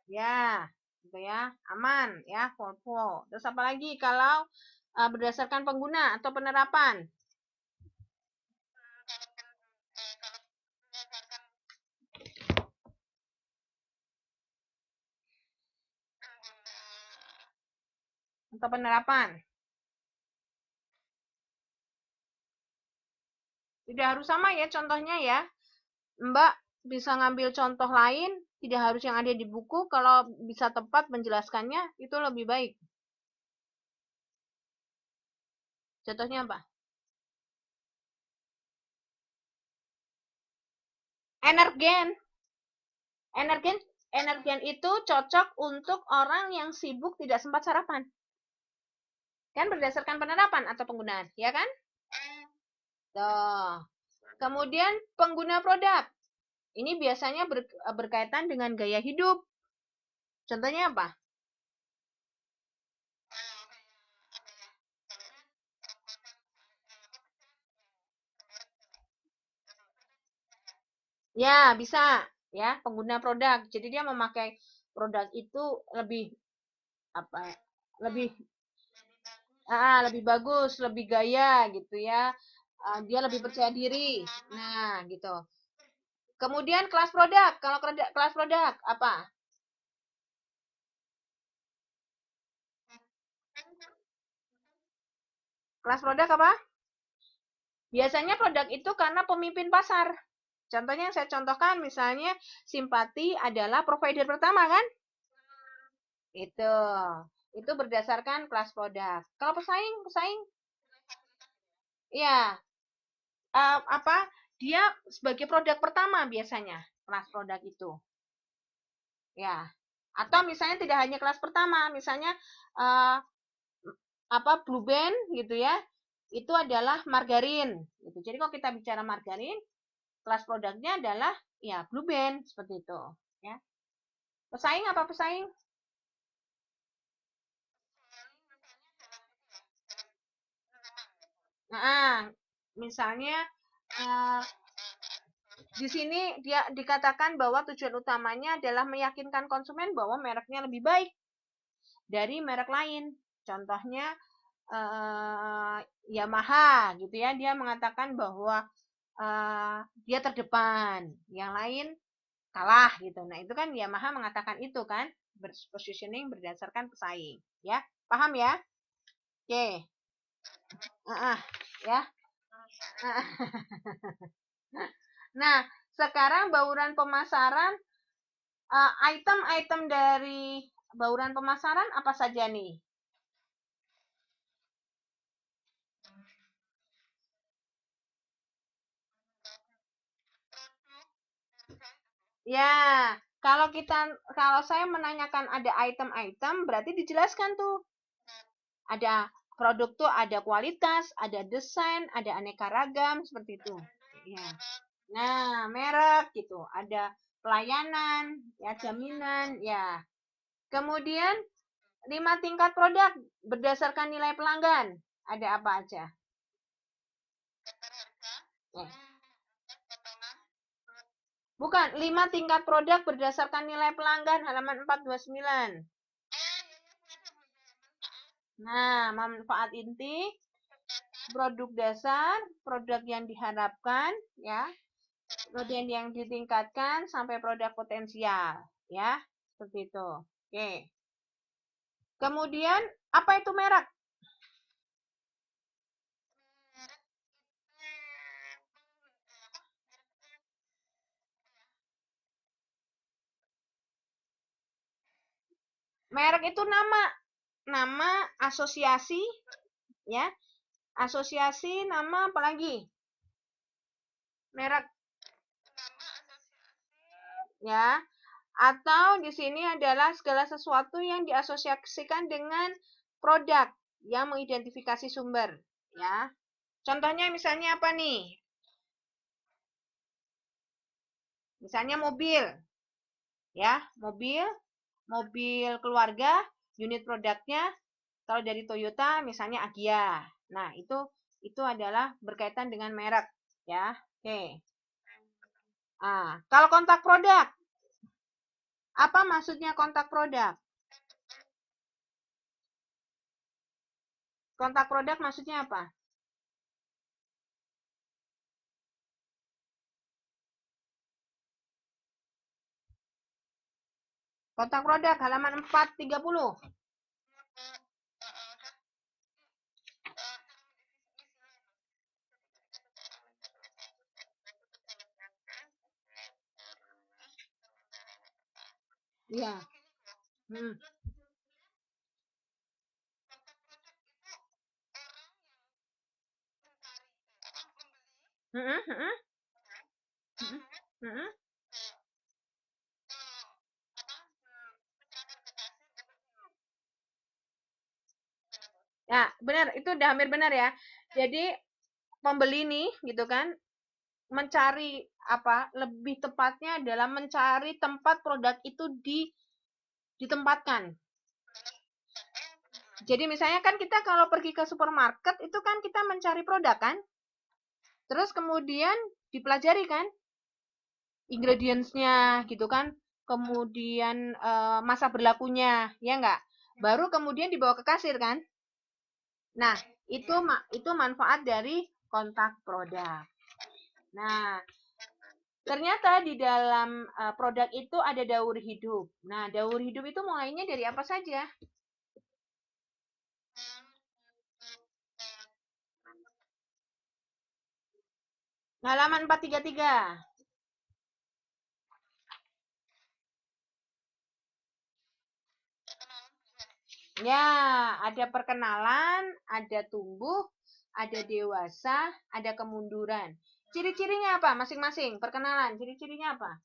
Speaker 1: Ya, gitu ya. Aman ya, Volvo. Terus apa lagi kalau berdasarkan pengguna atau penerapan? Atau penerapan. Tidak harus sama ya contohnya ya. Mbak bisa ngambil contoh lain, tidak harus yang ada di buku. Kalau bisa tepat menjelaskannya, itu lebih baik. Contohnya apa? Energen. Energen itu cocok untuk orang yang sibuk tidak sempat sarapan. Kan berdasarkan penerapan atau penggunaan, ya kan? Tuh. Kemudian pengguna produk. Ini biasanya berkaitan dengan gaya hidup. Contohnya apa? Ya, bisa ya, pengguna produk. Jadi dia memakai produk itu lebih apa? Lebih lebih bagus, lebih gaya gitu ya. Dia lebih percaya diri. Nah, gitu. Kemudian kelas produk. Kalau kelas produk apa? Kelas produk apa? Biasanya produk itu karena pemimpin pasar. Contohnya yang saya contohkan misalnya Simpati adalah provider pertama kan? Itu. Itu berdasarkan kelas produk. Kalau pesaing iya, apa? Dia sebagai produk pertama biasanya kelas produk itu. Ya. Atau misalnya tidak hanya kelas pertama, misalnya uh, Blue Band gitu ya. Itu adalah margarin gitu. Jadi kalau kita bicara margarin, kelas produknya adalah ya Blue Band seperti itu, ya. Pesaing apa pesaing? Nah, misalnya uh, di sini dia dikatakan bahwa tujuan utamanya adalah meyakinkan konsumen bahwa mereknya lebih baik dari merek lain. Contohnya Yamaha gitu ya, dia mengatakan bahwa dia terdepan, yang lain kalah gitu. Nah, itu kan Yamaha mengatakan itu kan, positioning berdasarkan pesaing, ya. Paham ya? Oke. Ya. Nah, sekarang bauran pemasaran, item-item dari bauran pemasaran apa saja nih? Ya, kalau saya menanyakan ada item-item, berarti dijelaskan tuh. Ada produk tuh ada kualitas, ada desain, ada aneka ragam seperti itu. Ya. Nah, merek gitu, ada pelayanan, ya jaminan, ya. Kemudian 5 tingkat produk berdasarkan nilai pelanggan. Ada apa aja? Eh, Bukan, 5 tingkat produk berdasarkan nilai pelanggan halaman 429. Nah, manfaat inti, produk dasar, produk yang diharapkan, ya, produk yang ditingkatkan sampai produk potensial, ya, seperti itu. Oke. Kemudian, apa itu merek? Merek itu nama asosiasi, ya, asosiasi nama apalagi? Merek, ya. Atau di sini adalah segala sesuatu yang diasosiasikan dengan produk yang mengidentifikasi sumber, ya. Contohnya misalnya apa nih? Misalnya mobil, ya, mobil keluarga, unit produknya kalau dari Toyota misalnya Agya. Nah, itu adalah berkaitan dengan merek, ya. Oke. Kalau kontak produk, apa maksudnya kontak produk? Kontak produk maksudnya apa? Kontak produk halaman 430. Iya. Hmm. Hmm, hmm, hmm, hmm. Ya, benar, itu udah hampir benar ya. Jadi pembeli nih gitu kan mencari apa? Lebih tepatnya adalah mencari tempat produk itu ditempatkan. Jadi misalnya kan kita kalau pergi ke supermarket itu kan kita mencari produk kan? Terus kemudian dipelajari kan ingredients-nya gitu kan, kemudian masa berlakunya, ya enggak? Baru kemudian dibawa ke kasir kan? Nah, itu manfaat dari kontak produk. Nah, ternyata di dalam produk itu ada daur hidup. Nah, daur hidup itu mulainya dari apa saja? Halaman 433. Ya, ada perkenalan, ada tumbuh, ada dewasa, ada kemunduran. Ciri-cirinya apa masing-masing? Perkenalan, ciri-cirinya apa?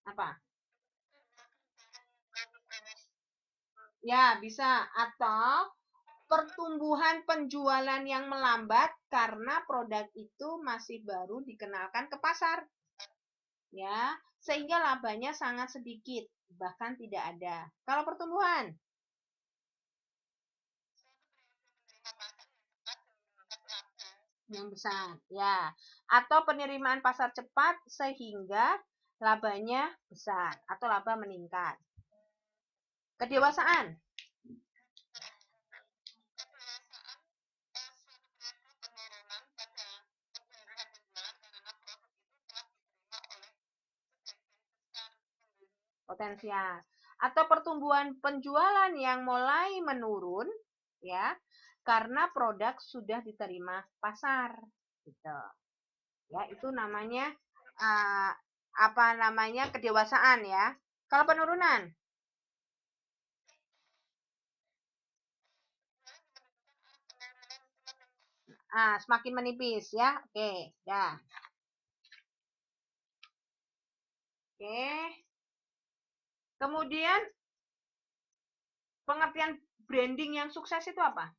Speaker 1: Apa? Ya, bisa. Atau pertumbuhan penjualan yang melambat karena produk itu masih baru dikenalkan ke pasar. Ya, sehingga labanya sangat sedikit, bahkan tidak ada. Kalau pertumbuhan, yang besar, ya. Atau penerimaan pasar cepat sehingga labanya besar atau laba meningkat. Kedewasaan. Potensial. Atau pertumbuhan penjualan yang mulai menurun, ya, karena produk sudah diterima pasar, gitu. Ya, itu namanya apa namanya kedewasaan ya. Kalau penurunan, semakin menipis ya. Oke, dah. Oke. Kemudian pengertian branding yang sukses itu apa?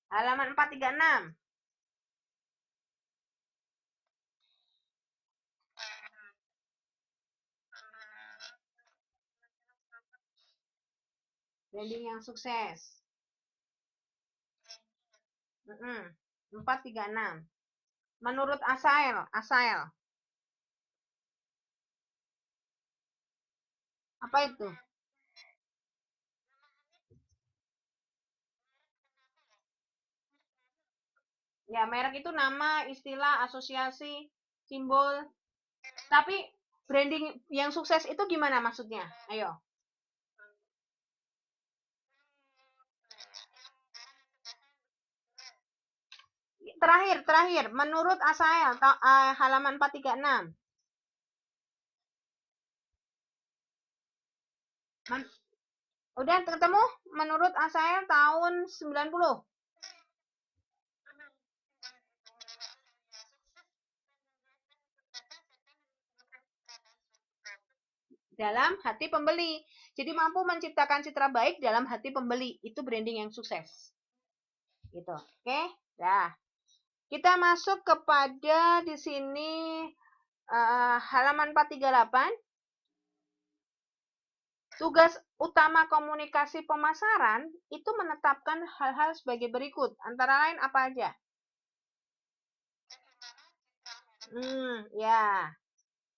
Speaker 1: Halaman 436. Branding yang sukses. 436. Menurut Asael, apa itu? Ya, merek itu nama, istilah, asosiasi, simbol. Tapi branding yang sukses itu gimana maksudnya? Ayo. Terakhir, menurut Asael, halaman 436. Udah ketemu? Menurut Asael tahun 90. Dalam hati pembeli. Jadi mampu menciptakan citra baik dalam hati pembeli. Itu branding yang sukses. Gitu. Oke? Nah, kita masuk kepada di sini halaman 438. Tugas utama komunikasi pemasaran itu menetapkan hal-hal sebagai berikut. Antara lain apa aja? Ya.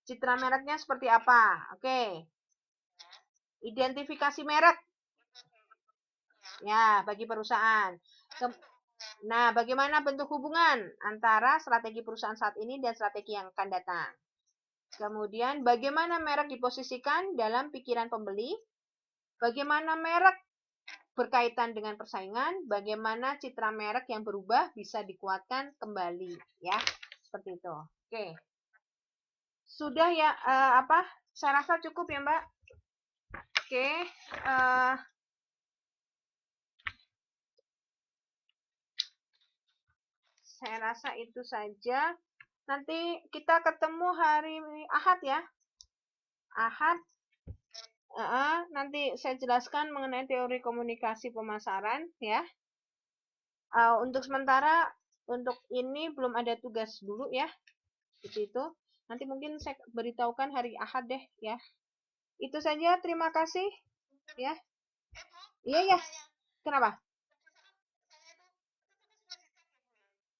Speaker 1: Citra mereknya seperti apa? Oke. Identifikasi merek. Ya, bagi perusahaan. Nah, bagaimana bentuk hubungan antara strategi perusahaan saat ini dan strategi yang akan datang? Kemudian, bagaimana merek diposisikan dalam pikiran pembeli? Bagaimana merek berkaitan dengan persaingan? Bagaimana citra merek yang berubah bisa dikuatkan kembali? Ya, seperti itu. Oke. Sudah ya, saya rasa cukup ya, Mbak. Oke. Saya rasa itu saja. Nanti kita ketemu hari Ahad ya. Ahad. Nanti saya jelaskan mengenai teori komunikasi pemasaran ya. Untuk sementara untuk ini belum ada tugas dulu ya. Seperti itu. Nanti mungkin saya beritahukan hari Ahad deh ya. Itu saja. Terima kasih ya. Iya ya. Kenapa?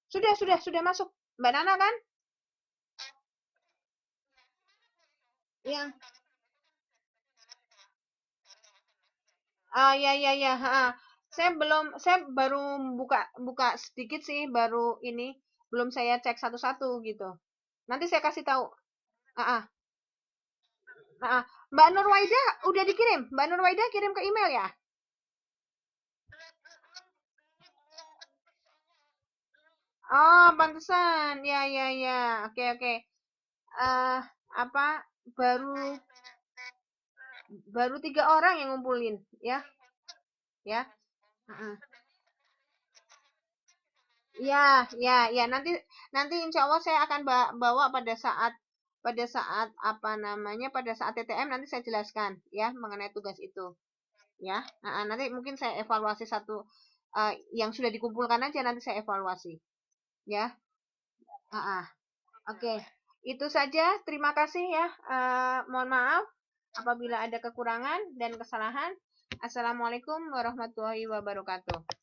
Speaker 1: Sudah masuk. Mbak Nana kan? Yang ya. Saya baru buka sedikit sih, baru ini belum saya cek satu-satu gitu. Nanti saya kasih tahu. Ah, ah, Mbak Nurwaida udah dikirim. Mbak Nurwaida kirim ke email ya? Oh, pantesan. Ya. Oke. Eh, apa baru baru 3 orang yang ngumpulin ya? Ya. Ya. Nanti insya Allah saya akan bawa pada saat apa namanya pada saat TTM nanti saya jelaskan ya mengenai tugas itu ya. Nanti mungkin saya evaluasi satu yang sudah dikumpulkan aja nanti saya evaluasi ya. Oke. Itu saja. Terima kasih ya. Mohon maaf Apabila ada kekurangan dan kesalahan, Assalamualaikum warahmatullahi wabarakatuh.